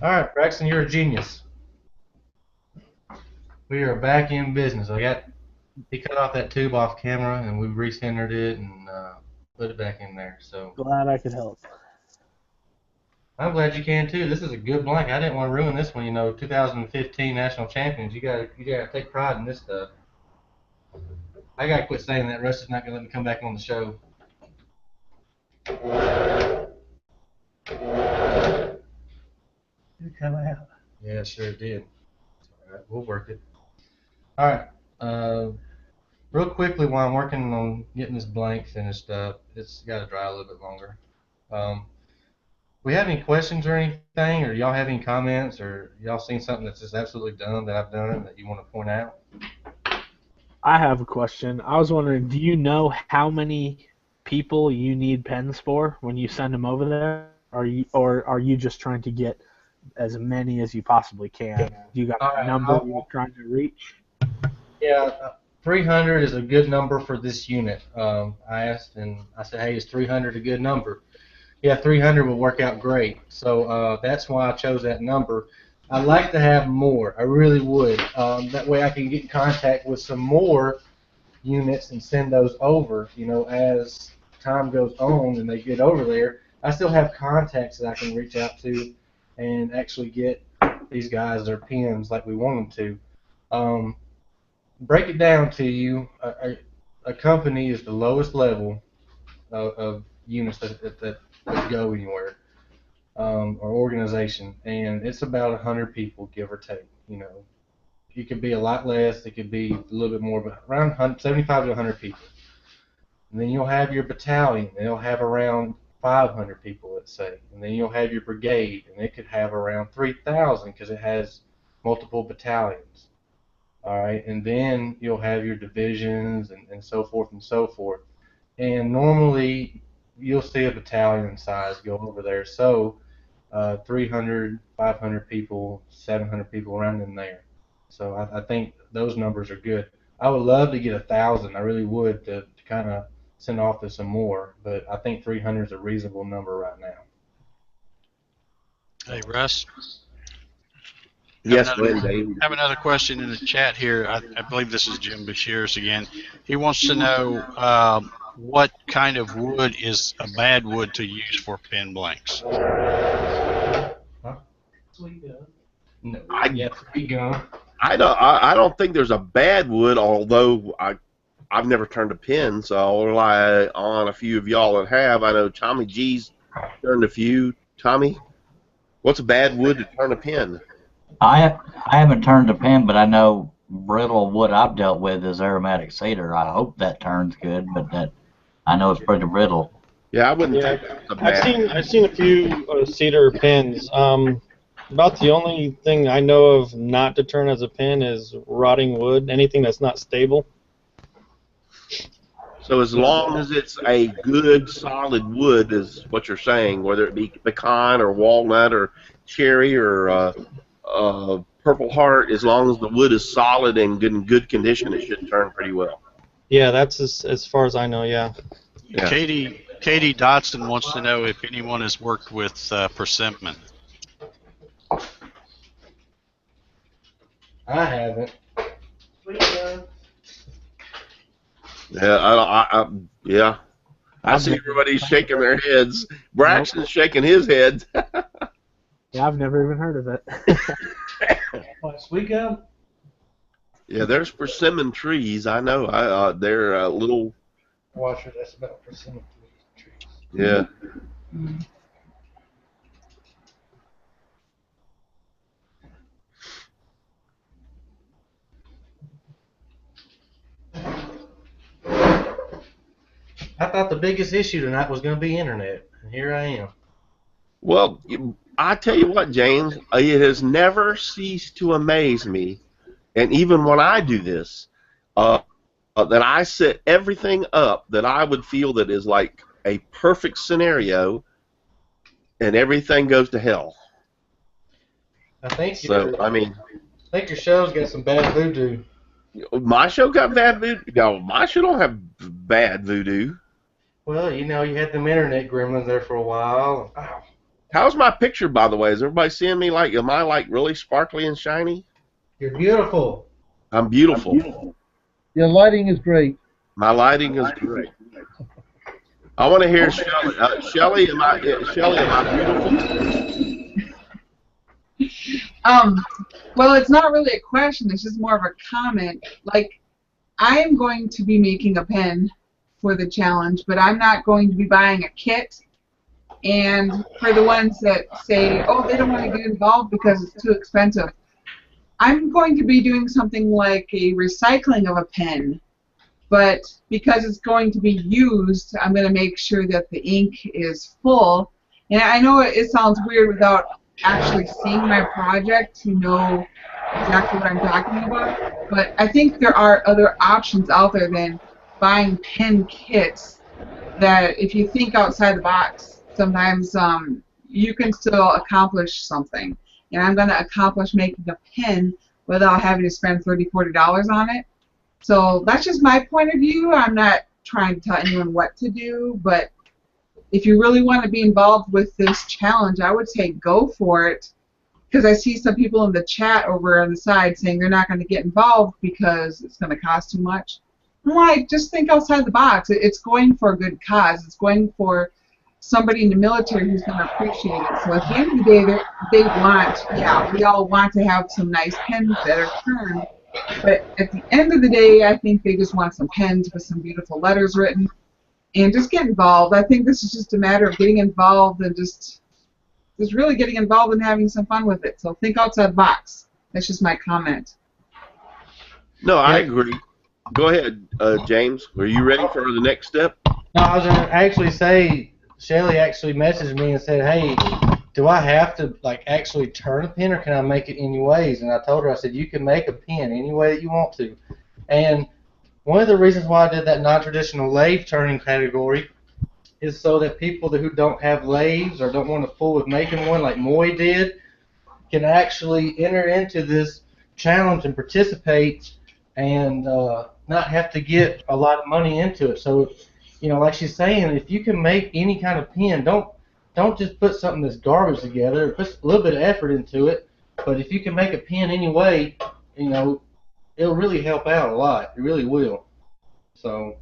Speaker 11: All right, Braxton, you're a genius. We are back in business. He cut off that tube off camera, and we recentered it and put it back in there. So
Speaker 10: Glad I could help.
Speaker 11: I'm glad you can too. This is a good blank. I didn't want to ruin this one. 2015 national champions. You gotta take pride in this stuff. I gotta quit saying that. Russ is not gonna let me come back on the show.
Speaker 10: You come out.
Speaker 11: Yeah, sure did. All right, we'll work it. All right. real quickly, while I'm working on getting this blank finished up, it's got to dry a little bit longer. We have any questions or anything, or y'all have any comments, or y'all seen something that's just absolutely dumb that I've done that you want to point out?
Speaker 10: I have a question. I was wondering, do you know how many people you need pens for when you send them over there? Or are you just trying to get as many as you possibly can? Do you got a number you're trying to reach?
Speaker 11: Yeah, 300 is a good number for this unit. I asked and I said, hey, is 300 a good number? Yeah, 300 will work out great. So that's why I chose that number. I'd like to have more. I really would. That way I can get in contact with some more units and send those over. You know, as time goes on and they get over there, I still have contacts that I can reach out to and actually get these guys their pins like we want them to. Break it down to you. A company is the lowest level of units that go anywhere, or organization, and it's about 100 people, give or take. You know, it could be a lot less, it could be a little bit more, but around 75 to 100 people. And then you'll have your battalion, and it'll have around 500 people, let's say. And then you'll have your brigade, and it could have around 3,000 because it has multiple battalions. All right, and then you'll have your divisions and so forth and so forth. And normally you'll see a battalion size go over there. So 300, 500 people, 700 people around in there. So I think those numbers are good. I would love to get 1,000. I really would to kind of send off to some more. But I think 300 is a reasonable number right now.
Speaker 7: Hey, Russ.
Speaker 1: Yes, Dave.
Speaker 7: Have another question in the chat here. I believe this is Jim Bashir's again. He wants to know what kind of wood is a bad wood to use for pen blanks.
Speaker 11: Sweet gun. No. Sweet gun.
Speaker 1: I don't think there's a bad wood, although I've never turned a pen, so I'll rely on a few of y'all that have. I know Tommy G's turned a few. Tommy, what's a bad wood to turn a pen?
Speaker 9: I haven't turned a pen, but I know brittle wood I've dealt with is aromatic cedar. I hope that turns good, but that I know it's pretty brittle.
Speaker 1: Yeah, I wouldn't think that's a bad.
Speaker 2: I've seen a few cedar pins. About the only thing I know of not to turn as a pin is rotting wood. Anything that's not stable.
Speaker 1: So as long as it's a good solid wood is what you're saying, whether it be pecan or walnut or cherry or Purple Heart, as long as the wood is solid and in good condition, it should turn pretty well.
Speaker 2: Yeah, that's as far as I know, yeah.
Speaker 7: Katie Dodson wants to know if anyone has worked with persimmon.
Speaker 11: I haven't.
Speaker 1: Yeah, I see everybody shaking their heads. Braxton's shaking his head.
Speaker 10: Yeah, I've never even heard of it.
Speaker 11: What, sweet gum?
Speaker 1: Yeah, there's persimmon trees. I know. They're little.
Speaker 11: Washer, that's about persimmon trees.
Speaker 1: Yeah.
Speaker 11: I thought the biggest issue tonight was going to be internet, and here I am.
Speaker 1: Well, I tell you what, James, it has never ceased to amaze me, and even when I do this, that I set everything up that I would feel that is like a perfect scenario, and everything goes to hell.
Speaker 11: I think your show's got some bad voodoo.
Speaker 1: My show got bad voodoo? No, my show don't have bad voodoo.
Speaker 11: Well, you know, you had them internet gremlins there for a while. Ow.
Speaker 1: How's my picture, by the way? Is everybody seeing me like, am I like really sparkly and shiny?
Speaker 11: You're beautiful.
Speaker 1: I'm beautiful.
Speaker 8: Your lighting is great.
Speaker 1: My lighting is great. I want to hear Shelly. Shelly, am I beautiful?
Speaker 3: Well, it's not really a question. It's just more of a comment. Like, I am going to be making a pen for the challenge, but I'm not going to be buying a kit. And for the ones that say, oh, they don't want to get involved because it's too expensive, I'm going to be doing something like a recycling of a pen. but because it's going to be used, I'm going to make sure that the ink is full. And I know it sounds weird without actually seeing my project to know exactly what I'm talking about, but I think there are other options out there than buying pen kits that, if you think outside the box, sometimes you can still accomplish something. And I'm going to accomplish making a pen without having to spend $30, $40 on it. So that's just my point of view. I'm not trying to tell anyone what to do, but if you really want to be involved with this challenge, I would say go for it, because I see some people in the chat over on the side saying they're not going to get involved because it's going to cost too much. I'm like, just think outside the box. It's going for a good cause. It's going for somebody in the military who's going to appreciate it. So at the end of the day, they want, yeah, we all want to have some nice pens that are turned. But at the end of the day, I think they just want some pens with some beautiful letters written. And just get involved. I think this is just a matter of getting involved and just really getting involved and having some fun with it. So think outside the box. That's just my comment.
Speaker 1: No, I agree. Go ahead, James. Are you ready for the next step?
Speaker 11: No, I was going to actually say, Shelly actually messaged me and said, hey, do I have to like actually turn a pen, or can I make it any ways? And I told her, I said, you can make a pen any way that you want to. And one of the reasons why I did that non-traditional lathe turning category is so that people who don't have lathes or don't want to fool with making one like Moy did can actually enter into this challenge and participate and not have to get a lot of money into it. So, you know, like she's saying, if you can make any kind of pen, don't just put something that's garbage together. Put a little bit of effort into it. But if you can make a pen anyway, you know, it'll really help out a lot. It really will. So.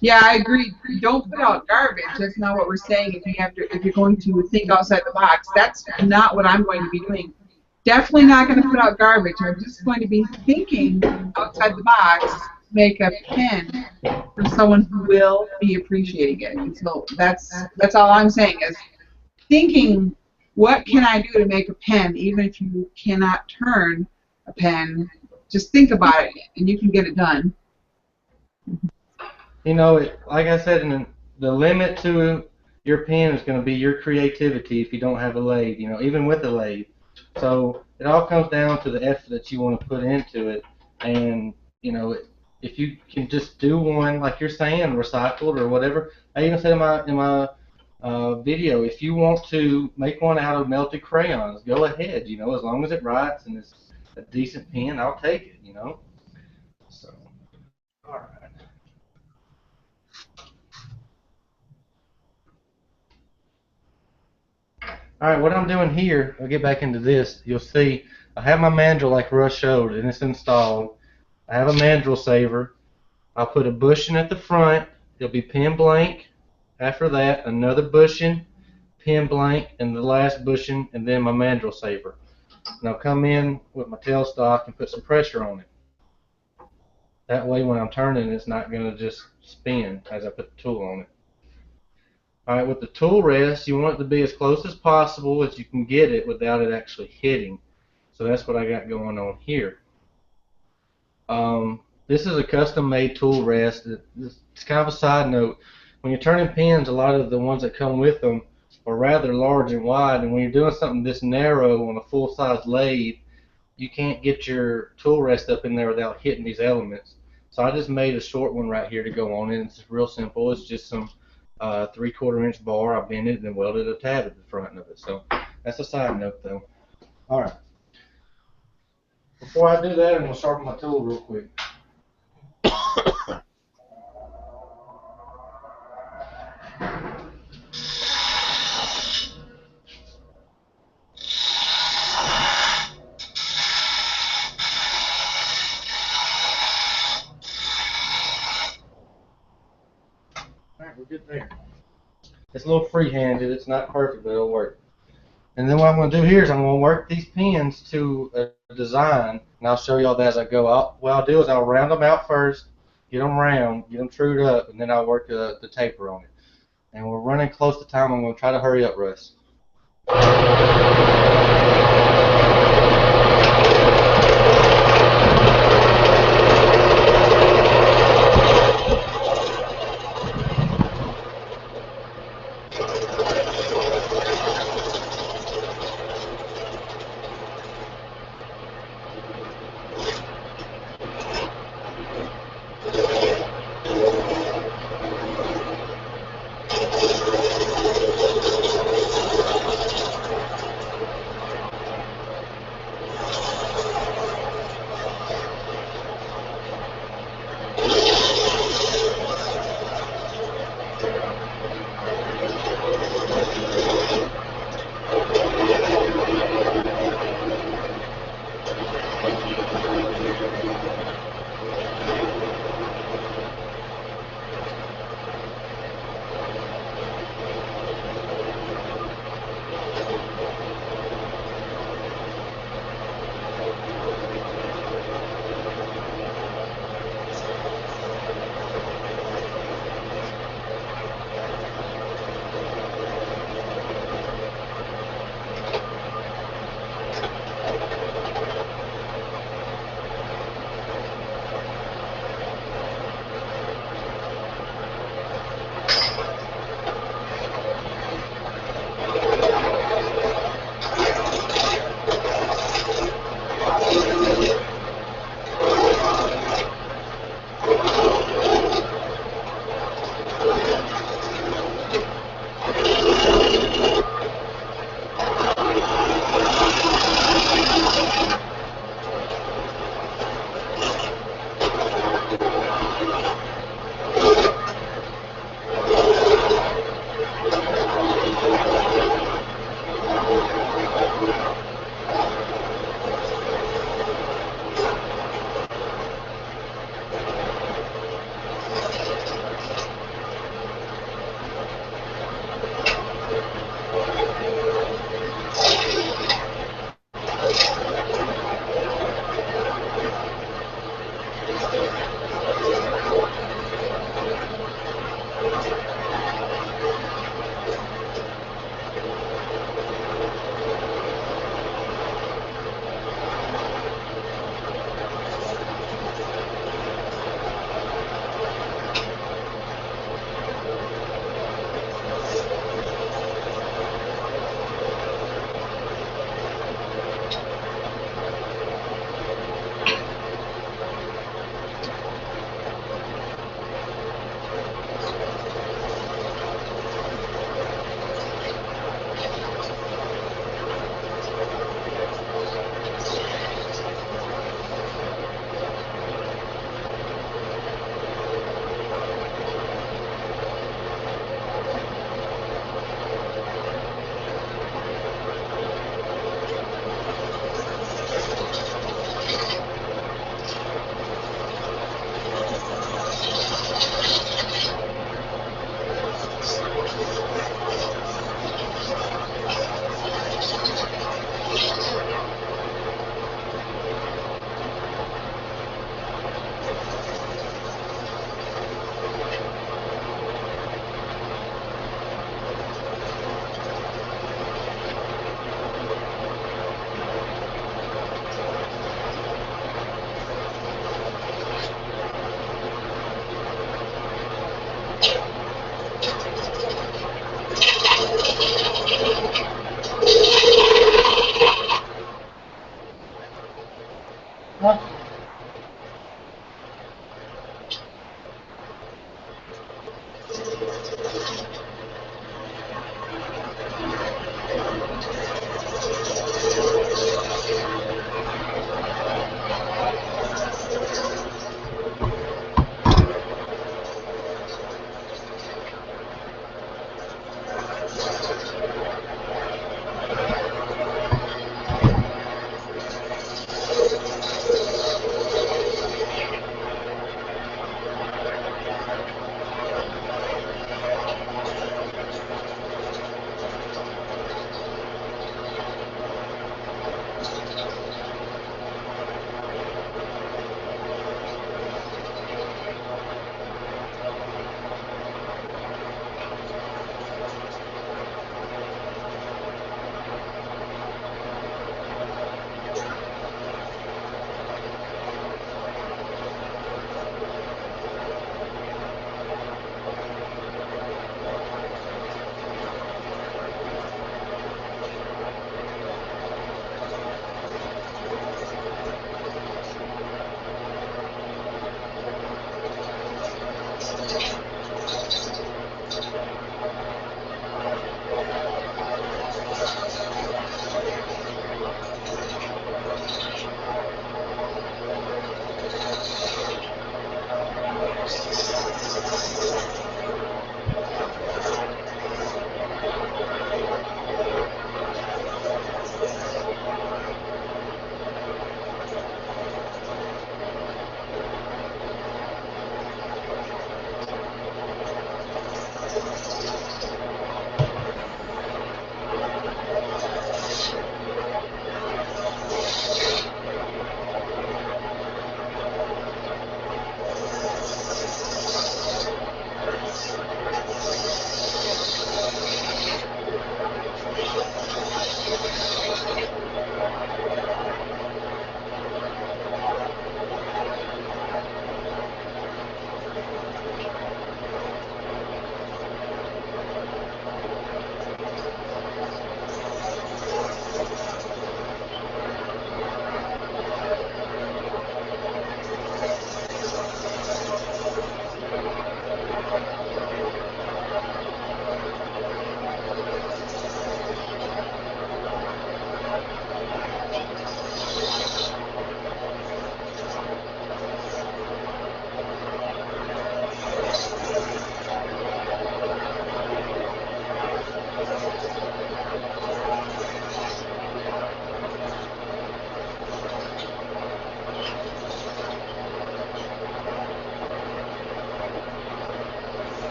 Speaker 3: Yeah, I agree. Don't put out garbage. That's not what we're saying. If you're going to think outside the box, that's not what I'm going to be doing. Definitely not going to put out garbage. I'm just going to be thinking outside the box, make a pen for someone who will be appreciating it. And so that's all I'm saying is thinking, what can I do to make a pen, even if you cannot turn a pen. Just think about it, and you can get it done.
Speaker 11: You know, like I said, the limit to your pen is going to be your creativity if you don't have a lathe, you know, even with a lathe. So it all comes down to the effort that you want to put into it. And, you know, if you can just do one, like you're saying, recycled or whatever. I even said in my video, if you want to make one out of melted crayons, go ahead, you know, as long as it writes and it's a decent pen, I'll take it, you know. So, all right. Alright, what I'm doing here, I'll get back into this, you'll see I have my mandrel like Russ showed, and it's installed. I have a mandrel saver. I'll put a bushing at the front, it'll be pin blank. After that, another bushing, pin blank, and the last bushing, and then my mandrel saver. And I'll come in with my tailstock and put some pressure on it. That way when I'm turning, it's not going to just spin as I put the tool on it. Alright, with the tool rest, you want it to be as close as possible as you can get it without it actually hitting. So that's what I got going on here. This is a custom-made tool rest. It's kind of a side note. When you're turning pins, a lot of the ones that come with them are rather large and wide, and when you're doing something this narrow on a full-size lathe, you can't get your tool rest up in there without hitting these elements. So I just made a short one right here to go on it. It's real simple. It's just some 3/4 inch bar. I bent it and welded a tab at the front of it. So that's a side note though. Alright. Before I do that, I'm going to sharpen my tool real quick. Alright, we're good there. It's a little free-handed. It's not perfect, but it'll work. And then what I'm going to do here is I'm going to work these pins to a design, and I'll show you all that as I go. What I'll do is I'll round them out first, get them round, get them trued up, and then I'll work the taper on it. And we're running close to time. I'm going to try to hurry up, Russ.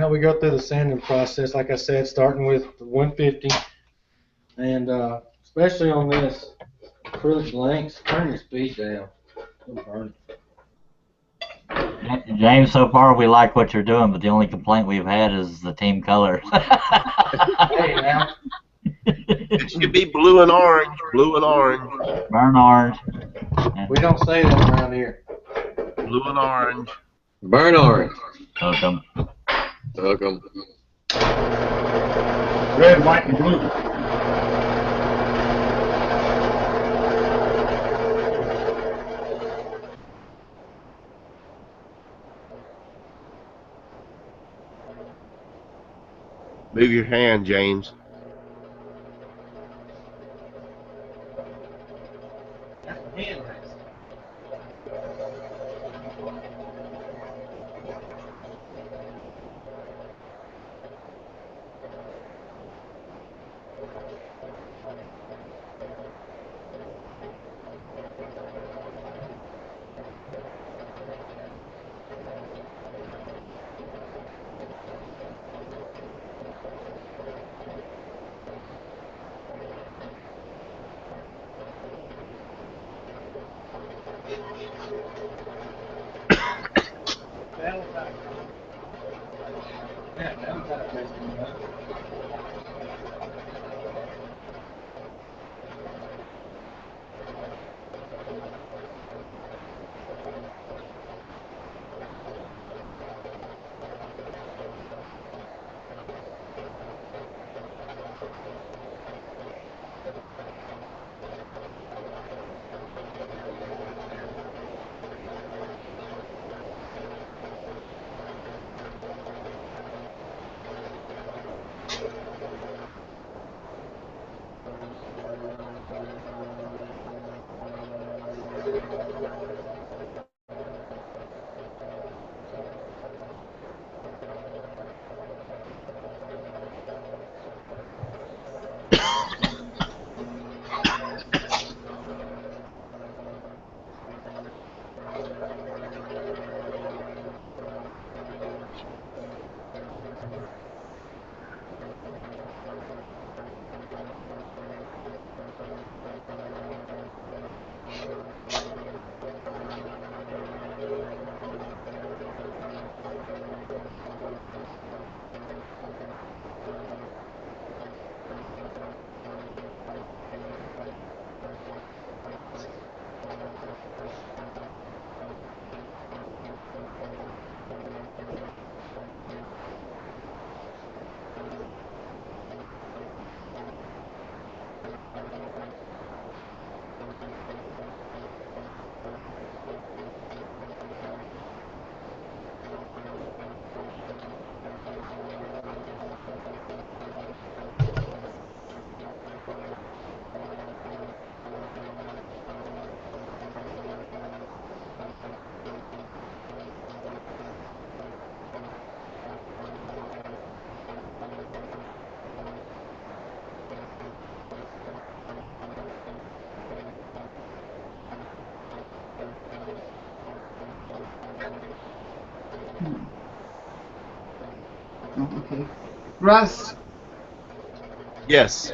Speaker 11: how we go through the sanding process. Like I said, starting with the 150, and especially on this acrylic blanks, turn your speed down. It'll burn it.
Speaker 9: James, so far we like what you're doing, but the only complaint we've had is the team color.
Speaker 11: Hey, now.
Speaker 1: It should be blue and orange. Blue and orange.
Speaker 9: Burn orange.
Speaker 11: We don't say that around here.
Speaker 1: Blue and orange.
Speaker 5: Burn orange.
Speaker 9: Hook 'em.
Speaker 5: Hook 'em.
Speaker 4: Red, white, and blue.
Speaker 1: Move your hand, James.
Speaker 3: Okay. Russ,
Speaker 1: Yes.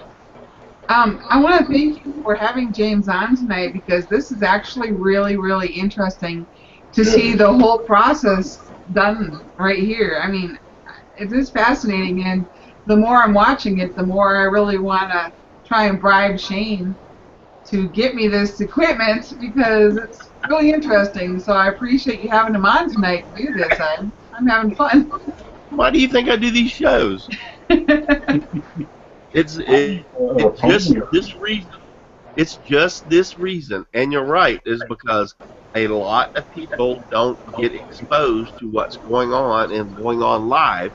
Speaker 3: I want to thank you for having James on tonight because this is actually really, really interesting to see the whole process done right here. I mean, it is fascinating, and the more I'm watching it, the more I really want to try and bribe Shane to get me this equipment because it's really interesting. So I appreciate you having him on tonight to do this. I'm having fun.
Speaker 1: Why do you think I do these shows? It's just this reason. It's just this reason, and you're right, is because a lot of people don't get exposed to what's going on and going on live.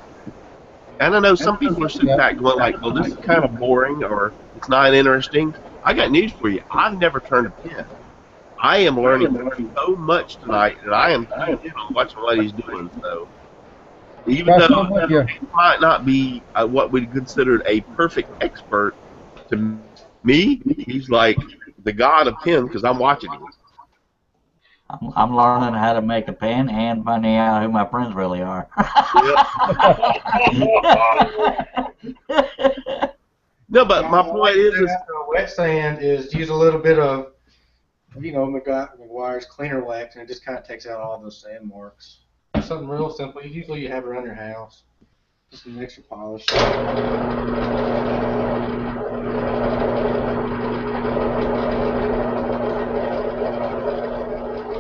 Speaker 1: And I know some people are sitting back going like, well, this is kind of boring or it's not interesting. I got news for you. I've never turned a pin. I am learning so much tonight that I am keyed in on watching what he's doing. So even though he might not be what we'd consider a perfect expert, to me, he's like the god of pins because I'm watching him.
Speaker 9: I'm learning how to make a pen and finding out who my friends really are.
Speaker 1: No, but my point is
Speaker 11: wet sand is use a little bit of, McGuire's cleaner wax, and it just kind of takes out all those sand marks. Something real simple. Usually you have it around your house. Just some extra polish.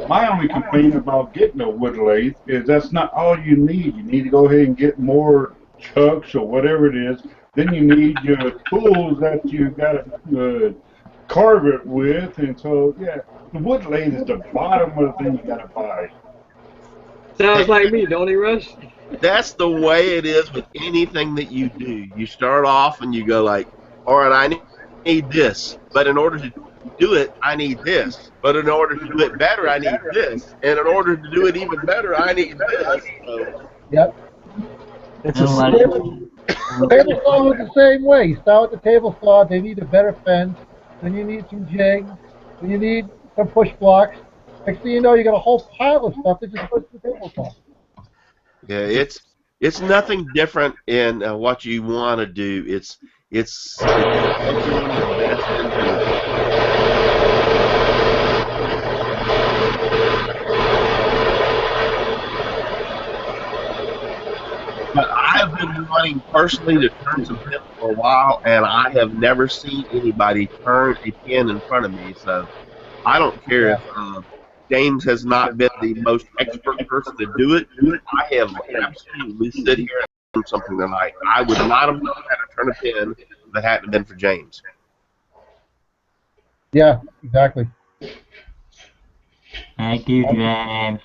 Speaker 4: My only complaint about getting a wood lathe is that's not all you need. You need to go ahead and get more chucks or whatever it is. Then you need your tools that you got to carve it with. And so, yeah, the wood lathe is the bottom of the thing you got to buy.
Speaker 5: Sounds like me, don't he, Russ?
Speaker 1: that's the way it is with anything that you do. You start off and you go like, all right, I need this, but in order to do it, I need this. But in order to do it better, I need this. And in order to do it even better, I need this. So,
Speaker 8: Yep.
Speaker 10: It's
Speaker 9: And like-
Speaker 8: Table saw was the same way. You start with the table saw, they need a better fence, then you need some jigs, then you need some push blocks. Next thing you know, you got a whole pile of stuff that just goes to the table saw.
Speaker 1: yeah, it's nothing different in what you want to do. It's what you want to invest into. But I've been wanting personally to turn some pins for a while, and I have never seen anybody turn a pin in front of me. So I don't care if James has not been the most expert person to do it. I have absolutely sit here and learned something tonight. I would not have known how to turn a pin if it hadn't been for James.
Speaker 8: Yeah, exactly.
Speaker 9: Thank you, James.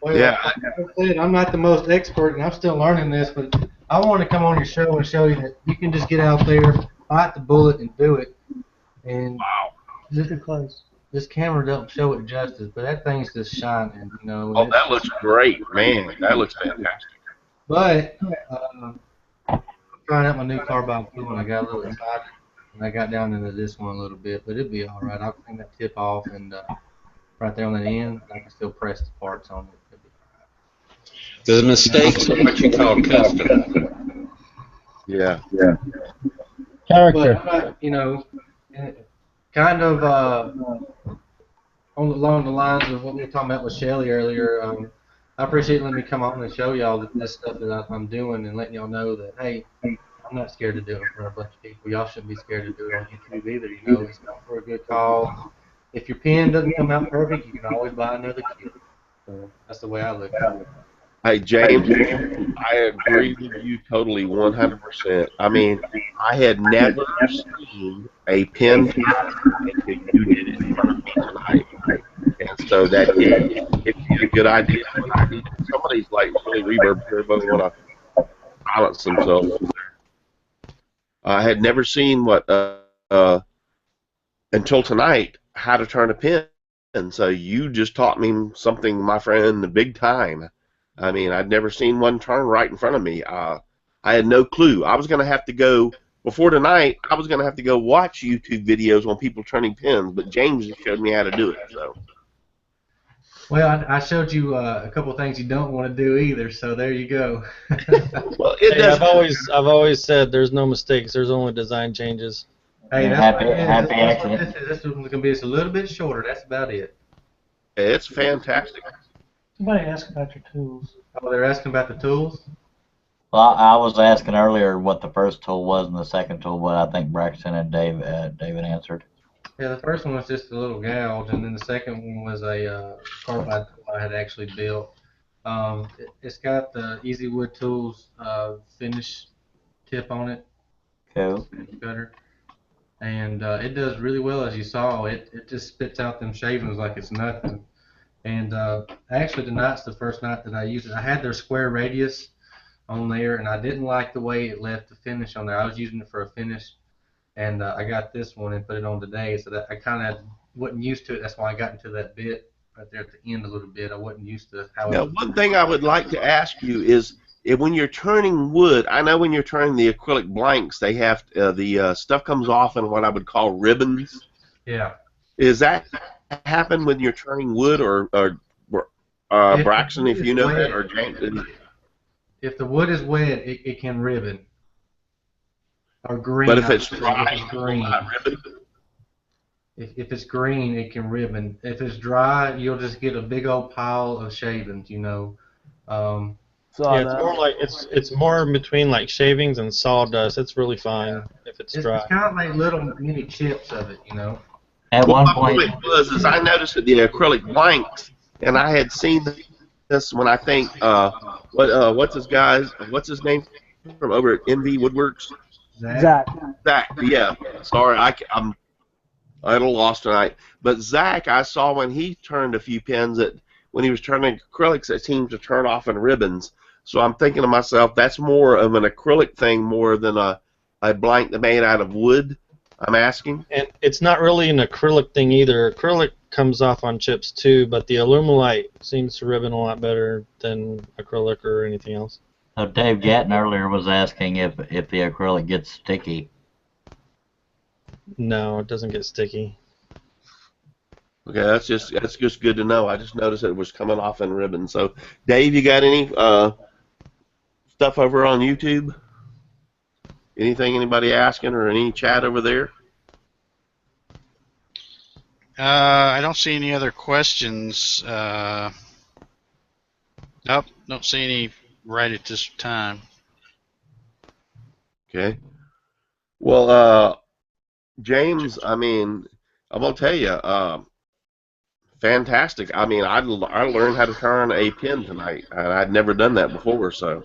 Speaker 11: Well,
Speaker 1: Yeah.
Speaker 11: like I said, I'm not the most expert, and I'm still learning this, but I want to come on your show and show you that you can just get out there, bite the bullet, and do it. And
Speaker 1: Wow.
Speaker 11: this camera don't show it justice, but that thing's just shining, you know.
Speaker 1: Oh, that looks great, man. That looks fantastic.
Speaker 11: But I'm trying out my new carbide tool, and I got a little excited, and I got down into this one a little bit, but it'll be all right. I'll clean that tip off, and right there on the end, I can still press the parts on it. It'll be all right.
Speaker 6: The mistakes are what you call custom.
Speaker 1: Yeah.
Speaker 8: Character.
Speaker 11: But, kind of along the lines of what we were talking about with Shelly earlier, I appreciate letting me come on and show y'all this stuff that I'm doing and letting y'all know that, hey, I'm not scared to do it in front of a bunch of people. Y'all shouldn't be scared to do it on YouTube either. You know, it's not for a good cause. If your pen doesn't come out perfect, you can always buy another kit. So that's the way I look at it.
Speaker 1: Hey, James, I agree with you totally 100%. I mean, I had never seen a pen until you did it in front of me tonight. And so that gives me a good idea. Somebody's like really reverb here, but want to silence themselves. I had never seen until tonight how to turn a pen. And so you just taught me something, my friend, the big time. I mean, I'd never seen one turn right in front of me. I had no clue. I was going to have to go, before tonight, I was going to have to go watch YouTube videos on people turning pins, but James just showed me how to do it. So.
Speaker 11: Well, I showed you a couple things you don't want to do either, so there you go.
Speaker 1: Well,
Speaker 2: I've always said there's no mistakes, there's only design changes.
Speaker 11: Hey,
Speaker 9: Happy
Speaker 11: that's what
Speaker 9: accident.
Speaker 11: this one's going to be just a little bit shorter. That's about it.
Speaker 1: It's fantastic.
Speaker 12: Somebody asked about your tools.
Speaker 11: Oh, they're asking about the tools?
Speaker 9: Well, I was asking earlier what the first tool was and the second tool, but I think Braxton and David answered.
Speaker 11: Yeah, the first one was just a little gouge, and then the second one was a carbide tool I had actually built. It's got the Easy Wood Tools finish tip on it.
Speaker 9: Cool.
Speaker 11: Cutter. And it does really well, as you saw. It just spits out them shavings like it's nothing. And actually tonight's the first night that I used it. I had their square radius on there, and I didn't like the way it left the finish on there. I was using it for a finish, and I got this one and put it on today, so that I kind of wasn't used to it. That's why I got into that bit right there at the end a little bit. I wasn't used to how
Speaker 1: Now, one thing I would like to ask you is, when you're turning wood, I know when you're turning the acrylic blanks, they have the stuff comes off in what I would call ribbons.
Speaker 11: Yeah.
Speaker 1: Is that happen when you're turning wood, or
Speaker 11: If the
Speaker 1: Braxton,
Speaker 11: wood
Speaker 1: if
Speaker 11: is
Speaker 1: you know that,
Speaker 11: wet,
Speaker 1: or James?
Speaker 11: if the wood is wet, it can ribbon. Or green,
Speaker 1: But if
Speaker 11: I
Speaker 1: it's
Speaker 11: should say,
Speaker 1: dry,
Speaker 11: if it's
Speaker 1: it will
Speaker 11: green.
Speaker 1: not ribbon.
Speaker 11: If it's green, it can ribbon. If it's dry, you'll just get a big old pile of shavings, you know.
Speaker 10: So
Speaker 2: Yeah, it's more like it's more between like shavings and sawdust. It's really fine if it's
Speaker 11: It's
Speaker 2: dry.
Speaker 11: kind of like little mini chips of it, you know.
Speaker 9: At
Speaker 1: Well,
Speaker 9: one
Speaker 1: my
Speaker 9: point,
Speaker 1: point was is I noticed that the acrylic blanks, and I had seen this when I think what's his name from over at NV Woodworks?
Speaker 10: Zach.
Speaker 1: Zach. Yeah. Sorry, I'm a little lost tonight. But Zach, I saw when he turned a few pins that when he was turning acrylics, that seemed to turn off in ribbons. So I'm thinking to myself, that's more of an acrylic thing more than a blank that made out of wood. I'm asking.
Speaker 2: And it's not really an acrylic thing either. Acrylic comes off on chips too, but the Alumilite seems to ribbon a lot better than acrylic or anything else.
Speaker 9: so Dave Gatton earlier was asking if the acrylic gets sticky.
Speaker 2: No, it doesn't get sticky.
Speaker 1: Okay, that's just good to know. I just noticed it was coming off in ribbons. So, Dave, you got any stuff over on YouTube? Anything anybody asking or any chat over there?
Speaker 7: I don't see any other questions. Nope, don't see any right at this time.
Speaker 1: Okay. Well, James, I mean, I'm gonna tell you, fantastic. I mean, I learned how to turn a pin tonight, and I'd never done that before. So,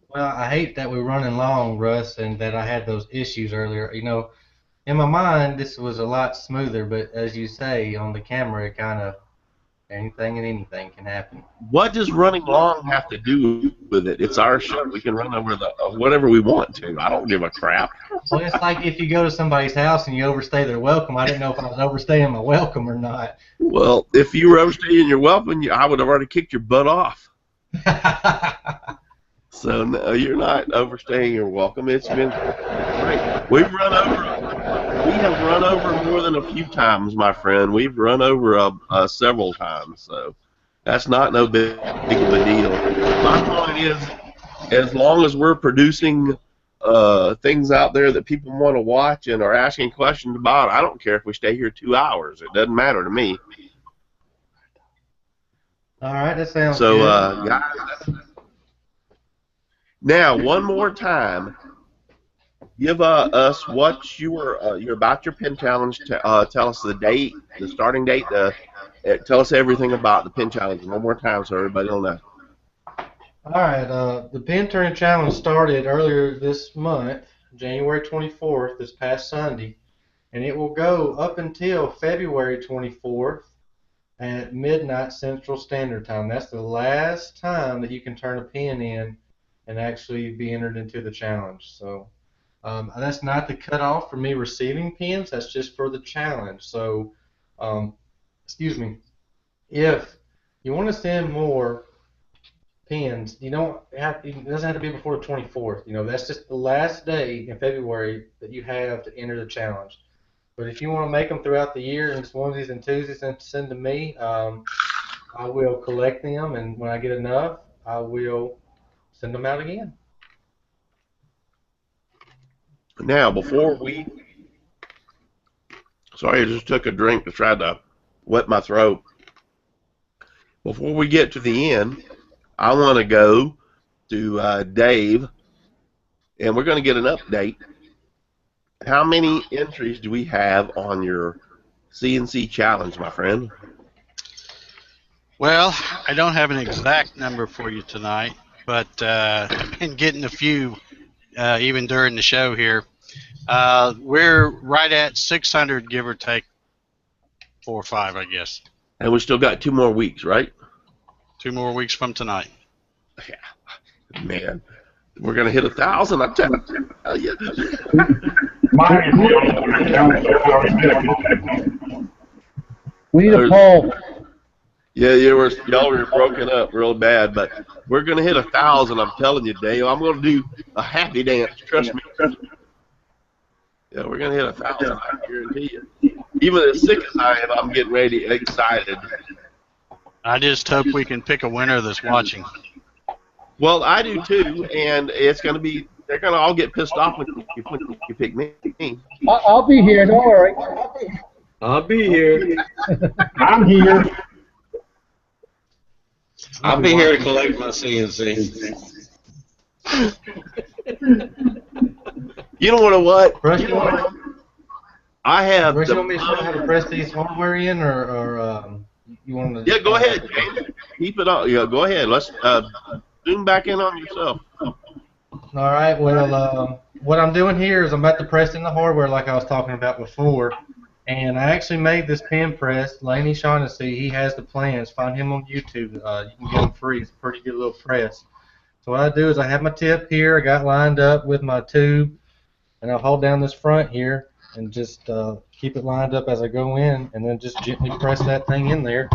Speaker 11: Well, I hate that we're running long, Russ, and that I had those issues earlier. You know, in my mind, this was a lot smoother, but as you say, on the camera, it kind of anything and anything can happen.
Speaker 1: what does running long have to do with it? It's our show. We can run over whatever we want to. I don't give a crap.
Speaker 11: Well, it's like if you go to somebody's house and you overstay their welcome. I didn't know if I was overstaying my welcome or not.
Speaker 1: Well, if you were overstaying your welcome, I would have already kicked your butt off. So no, you're not overstaying your welcome. It's been great. We have run over more than a few times, my friend. We've run over several times, so that's not no big of a deal. My point is, as long as we're producing things out there that people want to watch and are asking questions about, I don't care if we stay here 2 hours. It doesn't matter to me.
Speaker 11: All right, that sounds
Speaker 1: So,
Speaker 11: good.
Speaker 1: guys, now one more time, give us what you're about your pin challenge. Tell us the date, the starting date. Tell us everything about the pin challenge one more time so everybody will know.
Speaker 11: All right, the pin turning challenge started earlier this month, January 24th, this past Sunday, and it will go up until February 24th at midnight Central Standard Time. That's the last time that you can turn a pin in and actually be entered into the challenge. So that's not the cutoff for me receiving pins. That's just for the challenge. So, excuse me, if you want to send more pins, it doesn't have to be before the 24th. You know, that's just the last day in February that you have to enter the challenge. But if you want to make them throughout the year in onesies and twosies and send to me, I will collect them, and when I get enough, I will send them out again.
Speaker 1: Now, sorry, I just took a drink to try to wet my throat. Before we get to the end, I want to go to Dave, and we're going to get an update. How many entries do we have on your CNC challenge, my friend?
Speaker 7: Well, I don't have an exact number for you tonight, but I've been getting a few even during the show here. We're right at 600, give or take 4 or 5, I guess.
Speaker 1: And we still got 2 more weeks, right?
Speaker 7: 2 more weeks from tonight.
Speaker 1: Yeah, man, we're gonna hit 1,000. I'm telling you.
Speaker 8: We need a poll.
Speaker 1: Yeah, y'all were broken up real bad, but we're gonna hit 1,000. I'm telling you, Dave. I'm gonna do a happy dance. Trust me. Yeah, we're gonna hit 1,000. I guarantee you. Even as sick as I am, I'm getting ready, excited.
Speaker 7: I just hope we can pick a winner that's watching.
Speaker 1: Well, I do too, and it's going to be, they're going to all get pissed off when you pick me.
Speaker 8: I'll be here. Don't worry.
Speaker 5: I'll be here.
Speaker 4: I'm here.
Speaker 6: I'll be here to collect my CNC.
Speaker 1: You know what?
Speaker 11: Russ, you want
Speaker 1: I have
Speaker 11: me to show how to press these hardware in, or you want to?
Speaker 1: Yeah, go ahead, James. Keep it on. Yeah, go ahead. Let's zoom back in on yourself.
Speaker 11: All right. Well, what I'm doing here is I'm about to press in the hardware like I was talking about before, and I actually made this pen press. Laney Shaughnessy, he has the plans. Find him on YouTube. You can get them free. It's a pretty good little press. So what I do is I have my tip here. I got lined up with my tube, and I'll hold down this front here and just keep it lined up as I go in, and then just gently press that thing in there,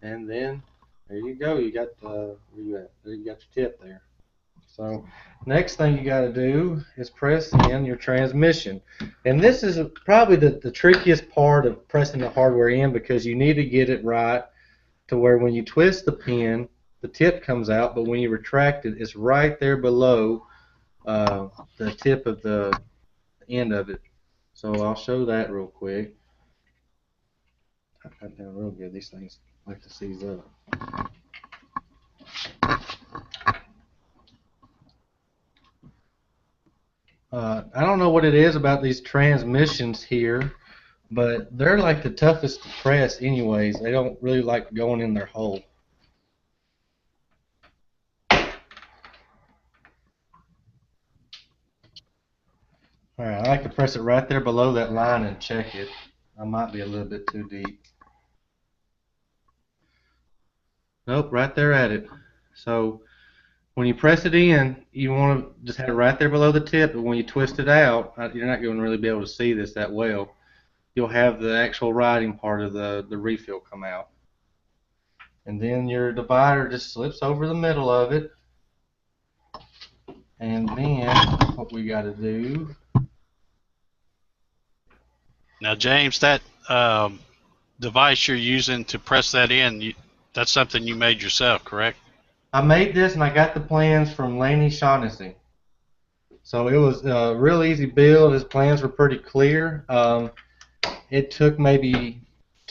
Speaker 11: and then there you go. You got where you at? There you got your tip there. So next thing you got to do is press in your transmission, and this is probably the trickiest part of pressing the hardware in, because you need to get it right to where when you twist the pin, the tip comes out, but when you retract it, it's right there below the tip of the end of it. So I'll show that real quick. I got down real good. These things like to seize up. I don't know what it is about these transmissions here, but they're like the toughest to press anyways. They don't really like going in their hole. Alright, I like to press it right there below that line and check it. I might be a little bit too deep. Nope, right there at it. So when you press it in, you want to just have it right there below the tip, but when you twist it out, you're not going to really be able to see this that well. You'll have the actual writing part of the refill come out. And then your divider just slips over the middle of it. And then what we got to do.
Speaker 7: Now, James, that device you're using to press that in, that's something you made yourself, correct?
Speaker 11: I made this and I got the plans from Laney Shaughnessy. So it was a real easy build. His plans were pretty clear. It took maybe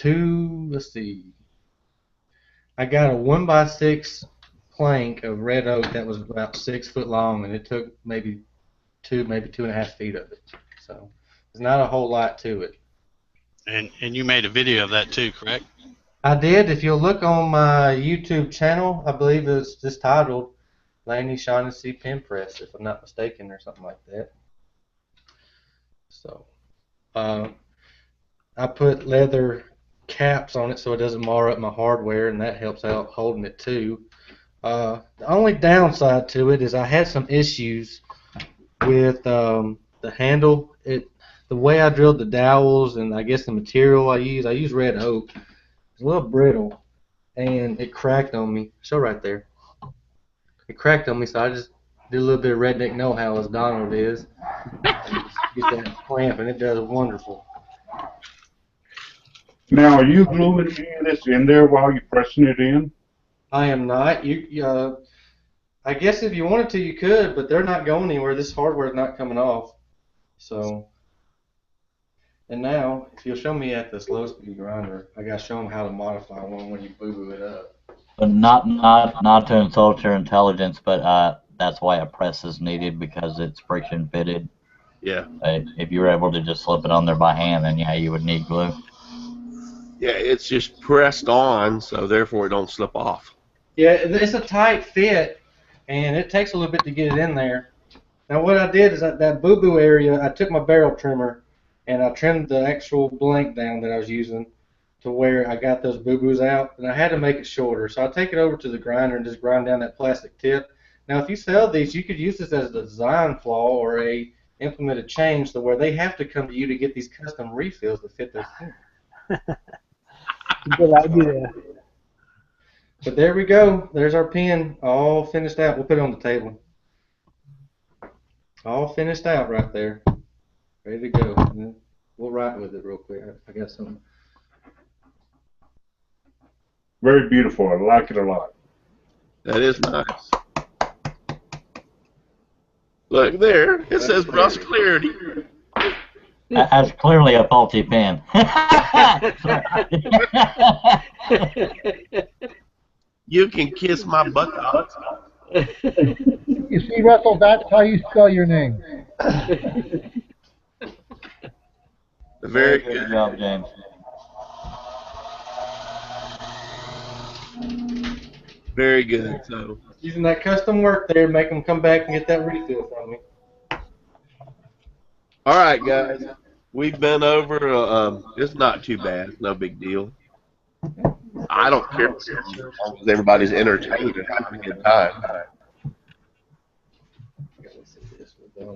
Speaker 11: let's see. I got a 1x6 plank of red oak that was about 6 foot long, and it took maybe 2.5 feet of it. So there's not a whole lot to it.
Speaker 7: And you made a video of that too, correct?
Speaker 11: I did. If you'll look on my YouTube channel, I believe it's just titled Laney Shaughnessy Pen Press, if I'm not mistaken, or something like that. So I put leather caps on it so it doesn't mar up my hardware, and that helps out holding it too. The only downside to it is I had some issues with the handle. The way I drilled the dowels, and I guess the material I use red oak. It's a little brittle, and it cracked on me. Show right there. It cracked on me, so I just did a little bit of redneck know-how, as Donald is. Get that clamp, and it does wonderful.
Speaker 4: Now, are you gluing this in there while you're pressing it in?
Speaker 11: I am not. I guess if you wanted to, you could, but they're not going anywhere. This hardware is not coming off. So, and now, if you'll show me at the slow speed grinder, I got to show them how to modify one when you boo-boo it up.
Speaker 9: But not to insult your intelligence, but that's why a press is needed, because it's friction fitted.
Speaker 1: Yeah.
Speaker 9: If you were able to just slip it on there by hand, then yeah, you would need glue.
Speaker 1: Yeah, it's just pressed on, so therefore it don't slip off.
Speaker 11: Yeah, it's a tight fit, and it takes a little bit to get it in there. Now what I did is that boo-boo area, I took my barrel trimmer, and I trimmed the actual blank down that I was using to where I got those boo-boos out, and I had to make it shorter. So I take it over to the grinder and just grind down that plastic tip. Now if you sell these, you could use this as a design flaw or a implemented change to where they have to come to you to get these custom refills that fit their pen.
Speaker 10: Good idea.
Speaker 11: But there we go. There's our pen all finished out. We'll put it on the table. All finished out right there. Ready to go. we'll write with it real quick. I got some.
Speaker 4: Very beautiful. I like it a lot.
Speaker 1: That is nice. Look there. It says Russ Clarity.
Speaker 9: That's clearly a faulty pen.
Speaker 1: You can kiss my buttocks.
Speaker 8: You see, Russell, that's how you spell your name.
Speaker 1: Very
Speaker 9: good
Speaker 1: good.
Speaker 9: job, James.
Speaker 1: Very good. So
Speaker 11: Using that custom work there, make them come back and get that refill from me.
Speaker 1: all right, guys. We've been over. It's not too bad. It's no big deal. I don't care as long as everybody's entertained and having a good time.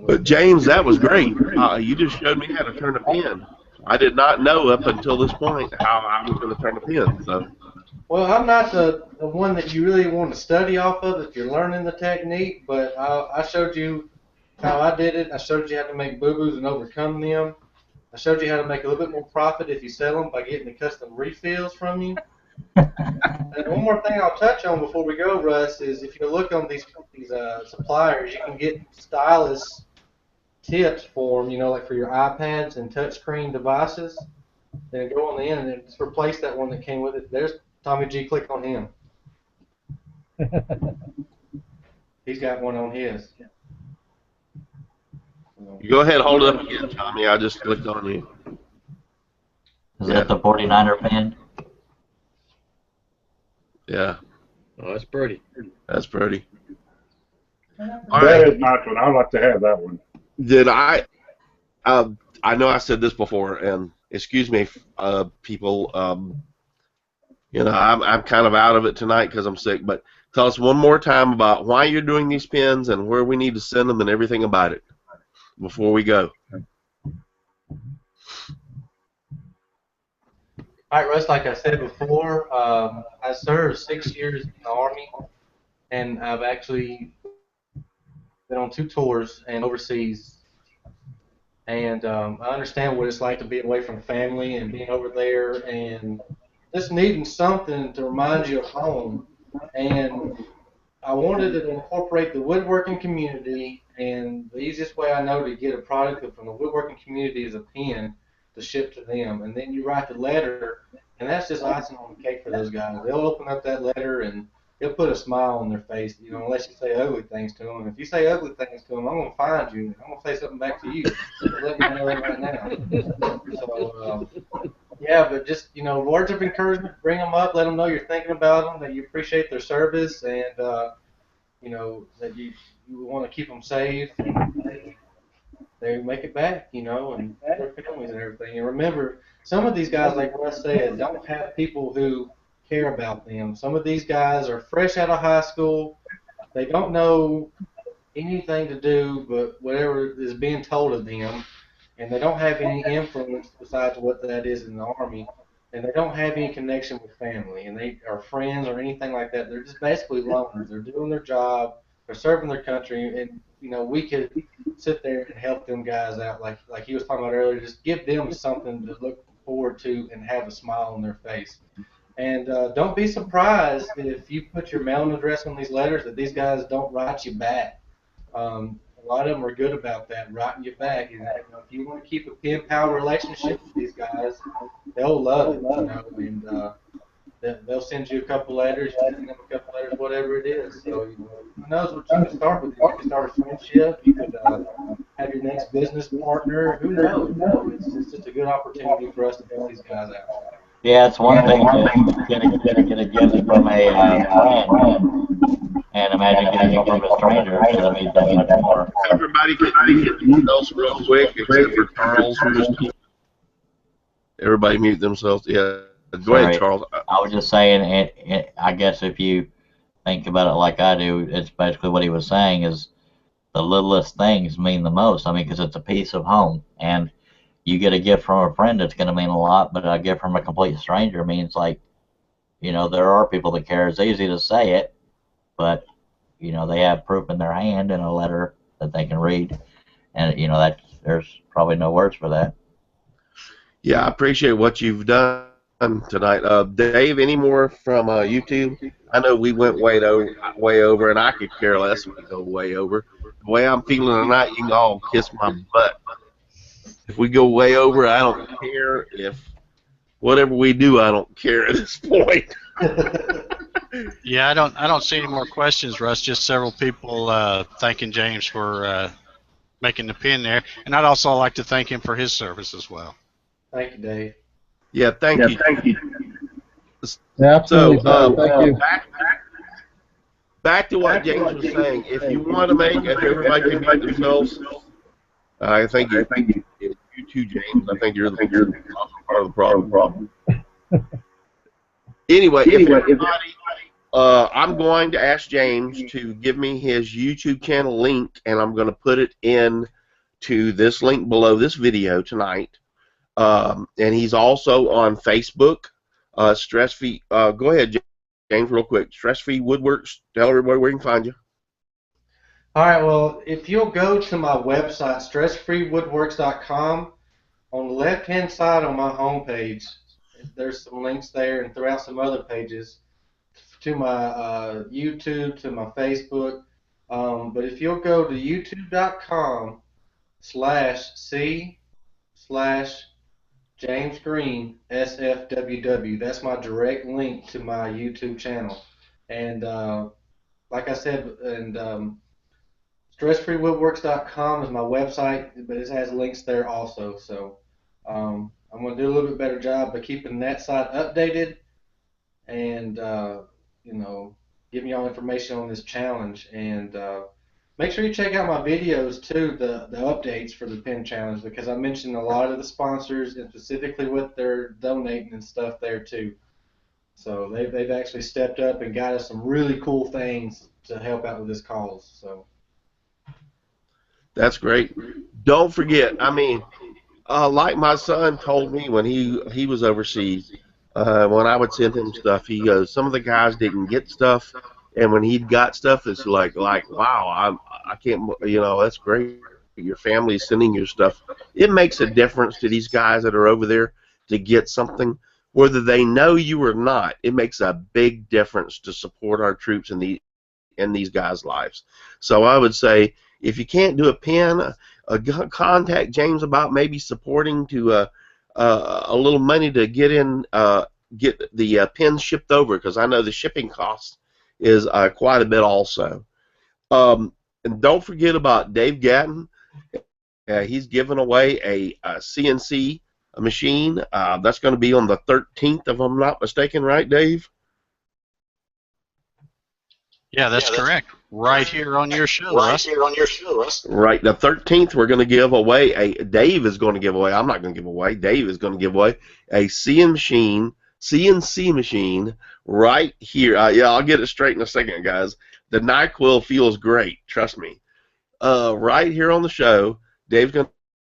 Speaker 1: But James, that was great. You just showed me how to turn a pen. I did not know up until this point how I was going to turn a pen. So.
Speaker 11: Well, I'm not the one that you really want to study off of if you're learning the technique, but I showed you how I did it. I showed you how to make boo-boos and overcome them. I showed you how to make a little bit more profit if you sell them by getting the custom refills from you. And one more thing I'll touch on before we go, Russ, is if you look on these suppliers, you can get stylus tips for them, like for your iPads and touchscreen devices. Then go on the end and just replace that one that came with it. There's Tommy G. Click on him. He's got one on his.
Speaker 1: You go ahead and hold it up again, Tommy. I just clicked on you.
Speaker 9: Is that the 49er pen?
Speaker 1: Yeah.
Speaker 5: Oh, that's pretty.
Speaker 1: That's pretty.
Speaker 4: All right. That is nice one. I'd like to have that one.
Speaker 1: Did I know I said this before, and excuse me, people. I'm kind of out of it tonight because I'm sick. But tell us one more time about why you're doing these pins and where we need to send them and everything about it before we go.
Speaker 11: All right, Russ, like I said before, I served 6 years in the Army, and I've actually been on 2 tours and overseas. And I understand what it's like to be away from family and being over there and just needing something to remind you of home. And I wanted to incorporate the woodworking community, and the easiest way I know to get a product from the woodworking community is a pen to ship to them. And then you write the letter, and that's just icing on the cake for those guys. They'll open up that letter, and they'll put a smile on their face, unless you say ugly things to them. If you say ugly things to them, I'm going to find you. I'm going to say something back to you. Let me know that right now. So, yeah, but just, words of encouragement, bring them up, let them know you're thinking about them, that you appreciate their service, and, that you want to keep them safe. And they make it back, and their families and everything. And remember, some of these guys, like Russ said, don't have people who care about them. Some of these guys are fresh out of high school. They don't know anything to do but whatever is being told of them, and they don't have any influence besides what that is in the Army, and they don't have any connection with family, and they are friends or anything like that. They're just basically loners. They're doing their job. They're serving their country, and we could sit there and help them guys out, like he was talking about earlier. Just give them something to look forward to and have a smile on their face. And don't be surprised if you put your mailing address on these letters that these guys don't write you back. A lot of them are good about that, writing you back. And if you want to keep a pen pal relationship with these guys, they'll love it. And they'll send you a couple letters, you send them a couple letters, whatever it is. So who knows what you can start with? You can start a friendship. You could have your next business partner. Who knows? It's just a good opportunity for us to help these guys out.
Speaker 9: Yeah, it's one thing to get a gift from a friend, and imagine getting it from a stranger. It's going to be that much more.
Speaker 1: Everybody can mute themselves real quick, except for Charles. Everybody mute themselves. Yeah, go ahead, Charles.
Speaker 9: I was just saying, I guess if you think about it like I do, it's basically what he was saying is the littlest things mean the most. I mean, because it's a piece of home, and you get a gift from a friend, it's going to mean a lot, but a gift from a complete stranger means, like, there are people that care. It's easy to say it, but, they have proof in their hand and a letter that they can read, and, there's probably no words for that.
Speaker 1: Yeah, I appreciate what you've done tonight. Dave, any more from YouTube? I know we went way over, and I could care less if we go way over. The way I'm feeling tonight, you can all kiss my butt. If we go way over, I don't care. If whatever we do, I don't care at this point.
Speaker 7: Yeah, I don't see any more questions, Russ. Just several people thanking James for making the pin there, and I'd also like to thank him for his service as well.
Speaker 11: Thank you, Dave.
Speaker 1: Yeah, thank you.
Speaker 8: Yeah, absolutely.
Speaker 1: So,
Speaker 8: Thank you.
Speaker 1: back to what James was saying. If you want to make, if everybody can mute themselves, I think you too, James. I think you're part of the problem. Anyway, if everybody, I'm going to ask James to give me his YouTube channel link, and I'm going to put it in to this link below this video tonight. And he's also on Facebook. Stress Free. Go ahead, James, real quick. Stress Free Woodworks. Tell everybody where you can find you.
Speaker 11: All right, well, if you'll go to my website, stressfreewoodworks.com, on the left-hand side on my homepage, there's some links there and throughout some other pages to my YouTube, to my Facebook. But if you'll go to youtube.com/c/James Green SFWW, that's my direct link to my YouTube channel. And like I said, and StressFreeWoodworks.com is my website, but it has links there also. So I'm going to do a little bit better job of keeping that site updated and, you know, giving y'all information on this challenge. And make sure you check out my videos, too, the updates for the pin challenge, because I mentioned a lot of the sponsors and specifically what they're donating and stuff there, too. So they've actually stepped up and got us some really cool things to help out with this cause. So.
Speaker 1: That's great. Don't forget, I mean, like my son told me when he was overseas, when I would send him stuff, he goes, some of the guys didn't get stuff, and when he'd got stuff, it's like wow, I can't, you know, that's great. Your family's sending your stuff. It makes a difference to these guys that are over there to get something, whether they know you or not. It makes a big difference to support our troops in these guys' lives. So I would say, if you can't do a pin, contact James about maybe supporting to a little money to get the pins shipped over, because I know the shipping cost is quite a bit also. And don't forget about Dave Gatton. He's giving away a CNC machine. That's going to be on the 13th, if I'm not mistaken, right, Dave?
Speaker 7: Yeah, that's correct. Right here on your show, Russ.
Speaker 1: Right, the 13th, we're going to give away Dave is going to give away, I'm not going to give away, Dave is going to give away a CNC machine right here. Yeah, I'll get it straight in a second, guys. The NyQuil feels great, trust me. Right here on the show, Dave's going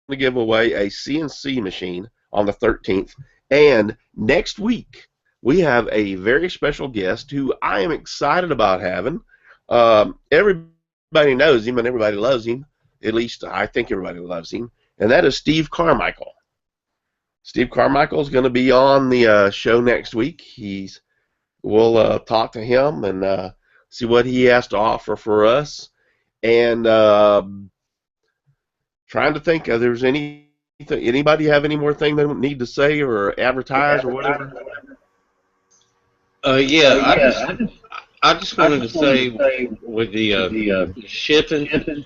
Speaker 1: to give away a CNC machine on the 13th. And next week, we have a very special guest who I am excited about having. Everybody knows him and everybody loves him. At least I think everybody loves him. And that is Steve Carmichael. Steve Carmichael is going to be on the show next week. We'll talk to him and see what he has to offer for us. And trying to think if there's anybody have any more thing they need to say or advertise or whatever?
Speaker 6: I just wanted to say with the shipping,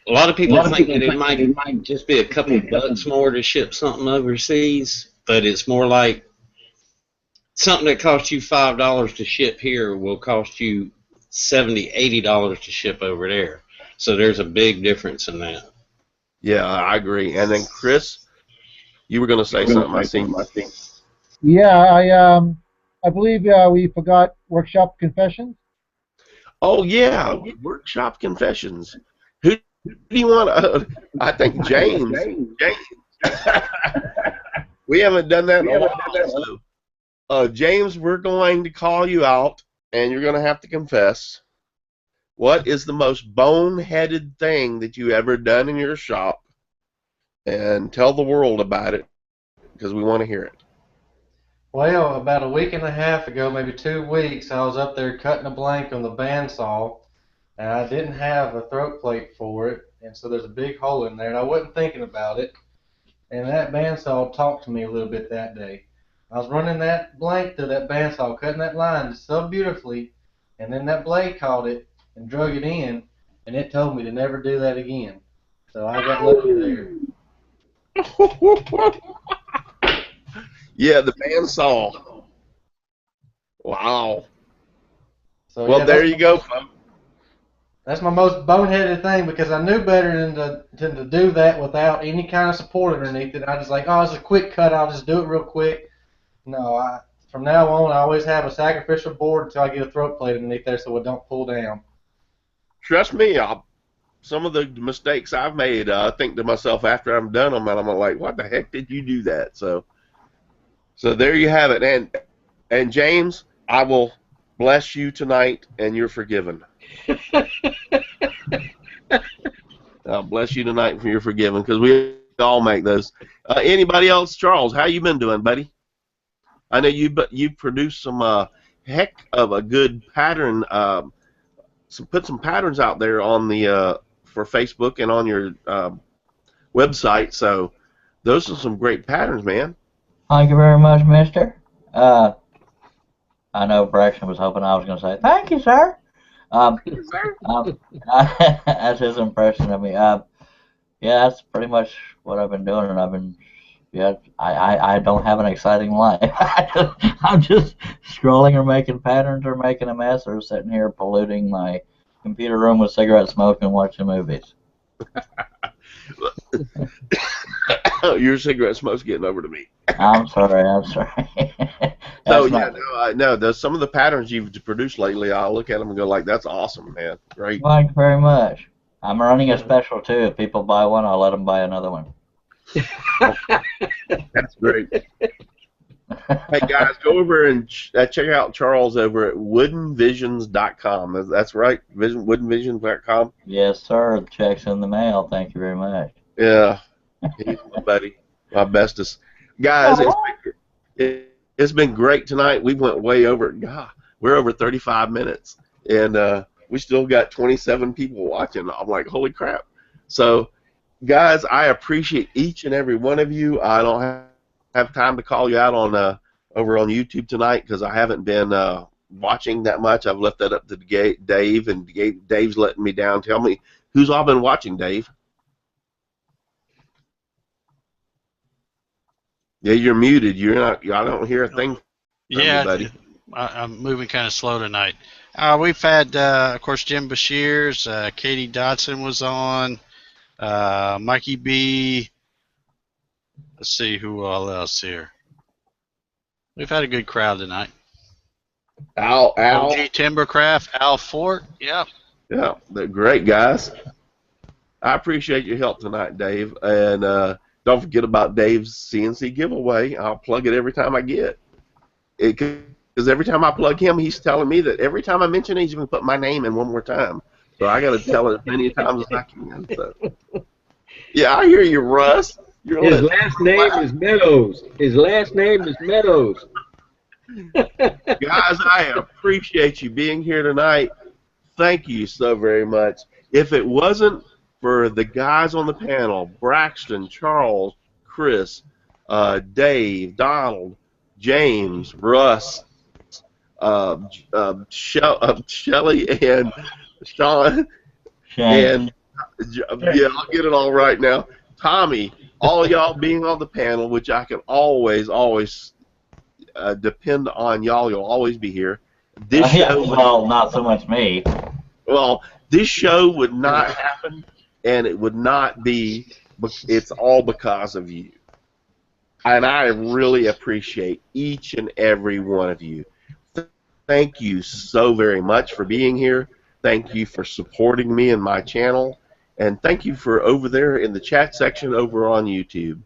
Speaker 6: a lot of people think that it might just be a couple of bucks more to ship something overseas, but it's more like something that costs you $5 to ship here will cost you $70, $80 to ship over there. So there's a big difference in that.
Speaker 1: Yeah, I agree. And then Chris, you were going to say something. I think.
Speaker 8: Yeah, I believe we forgot workshop confessions.
Speaker 1: Oh yeah, workshop confessions. Who do you want? I think James. We haven't done that in a while. So, James, we're going to call you out, and you're going to have to confess. What is the most boneheaded thing that you ever done in your shop? And tell the world about it. because we want to hear it.
Speaker 11: Well, about a week and a half ago, maybe 2 weeks, I was up there cutting a blank on the bandsaw, and I didn't have a throat plate for it, and so there's a big hole in there, and I wasn't thinking about it, and that bandsaw talked to me a little bit that day. I was running that blank through that bandsaw, cutting that line so beautifully, and then that blade caught it and drug it in, and it told me to never do that again. So I got lucky there.
Speaker 1: Yeah, the bandsaw. Wow.
Speaker 11: So
Speaker 1: Well,
Speaker 11: yeah,
Speaker 1: there you go, folks.
Speaker 11: That's my most boneheaded thing because I knew better than to do that without any kind of support underneath it. I just like, oh, it's a quick cut. I'll just do it real quick. No, from now on, I always have a sacrificial board until I get a throat plate underneath there so it don't pull down.
Speaker 1: Trust me, some of the mistakes I've made, I think to myself after I'm done them, and I'm like, what the heck did you do that? So there you have it. And James, I will bless you tonight, and you're forgiven. I'll bless you tonight and you're forgiven because we all make those. Anybody else? Charles, how you been doing, buddy? I know you produced some heck of a good pattern. Put some patterns out there on the for Facebook and on your website. So those are some great patterns, man.
Speaker 9: Thank you very much, mister. I know Braxton was hoping I was going to say, thank you, sir. That's his impression of me. Yeah, that's pretty much what I've been doing, and I don't have an exciting life. I'm just scrolling or making patterns or making a mess or sitting here polluting my computer room with cigarette smoke and watching movies.
Speaker 1: Your cigarette smoke's getting over to me.
Speaker 9: I'm sorry.
Speaker 1: So yeah, no. Some of the patterns you've produced lately, I'll look at them and go like, "That's awesome, man! Great."
Speaker 9: Thank you very much. I'm running a special too. If people buy one, I'll let them buy another one.
Speaker 1: That's great. Hey guys, go over and check out Charles over at woodenvisions.com. That's right, woodenvisions.com.
Speaker 9: Yes, sir. The check's in the mail. Thank you very much.
Speaker 1: Yeah, he's my buddy, my bestest. Guys, it's been great tonight. We went way over. God, we're over 35 minutes, and we still got 27 people watching. I'm like, holy crap. So, guys, I appreciate each and every one of you. I don't have time to call you out on over on YouTube tonight because I haven't been watching that much. I've left that up to Dave, and Dave's letting me down. Tell me who's all been watching, Dave. Yeah, you're muted. You're not. I don't hear a thing from
Speaker 7: yeah,
Speaker 1: you, buddy.
Speaker 7: I'm moving kind of slow tonight. We've had, of course, Jim Bashir's, Katie Dodson was on, Mikey B. Let's see who all else here. We've had a good crowd tonight.
Speaker 1: Al.
Speaker 7: OG Timbercraft, Al Fort. Yep.
Speaker 1: Yeah, they're great guys. I appreciate your help tonight, Dave, and don't forget about Dave's CNC giveaway. I'll plug it every time I get it, because every time I plug him, he's telling me that every time I mention it, he's going to put my name in one more time. So I got to tell it as many times as I can. So. Yeah, I hear you, Russ.
Speaker 5: His last name is Meadows. His last name is Meadows.
Speaker 1: Guys, I appreciate you being here tonight. Thank you so very much. If it wasn't for the guys on the panel, Braxton, Charles, Chris, Dave, Donald, James, Russ, Shelly, and Sean, and yeah, I'll get it all right now. Tommy, all y'all being on the panel, which I can always depend on y'all. You'll always be here. This show,
Speaker 9: well, not so much me.
Speaker 1: Well, this show would not happen, and it would not be. It's all because of you, and I really appreciate each and every one of you. Thank you so very much for being here. Thank you for supporting me and my channel. And thank you for over there in the chat section over on YouTube.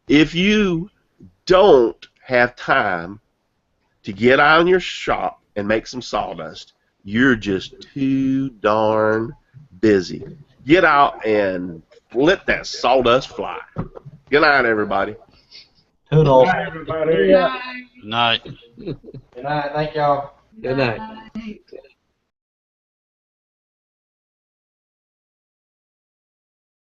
Speaker 1: If you don't have time to get out in your shop and make some sawdust, you're just too darn busy. Get out and let that sawdust fly. Good night, everybody.
Speaker 9: Toodles.
Speaker 4: Bye, everybody.
Speaker 3: Good night.
Speaker 7: Night.
Speaker 11: Good night. Thank y'all.
Speaker 5: Good night.
Speaker 3: Night.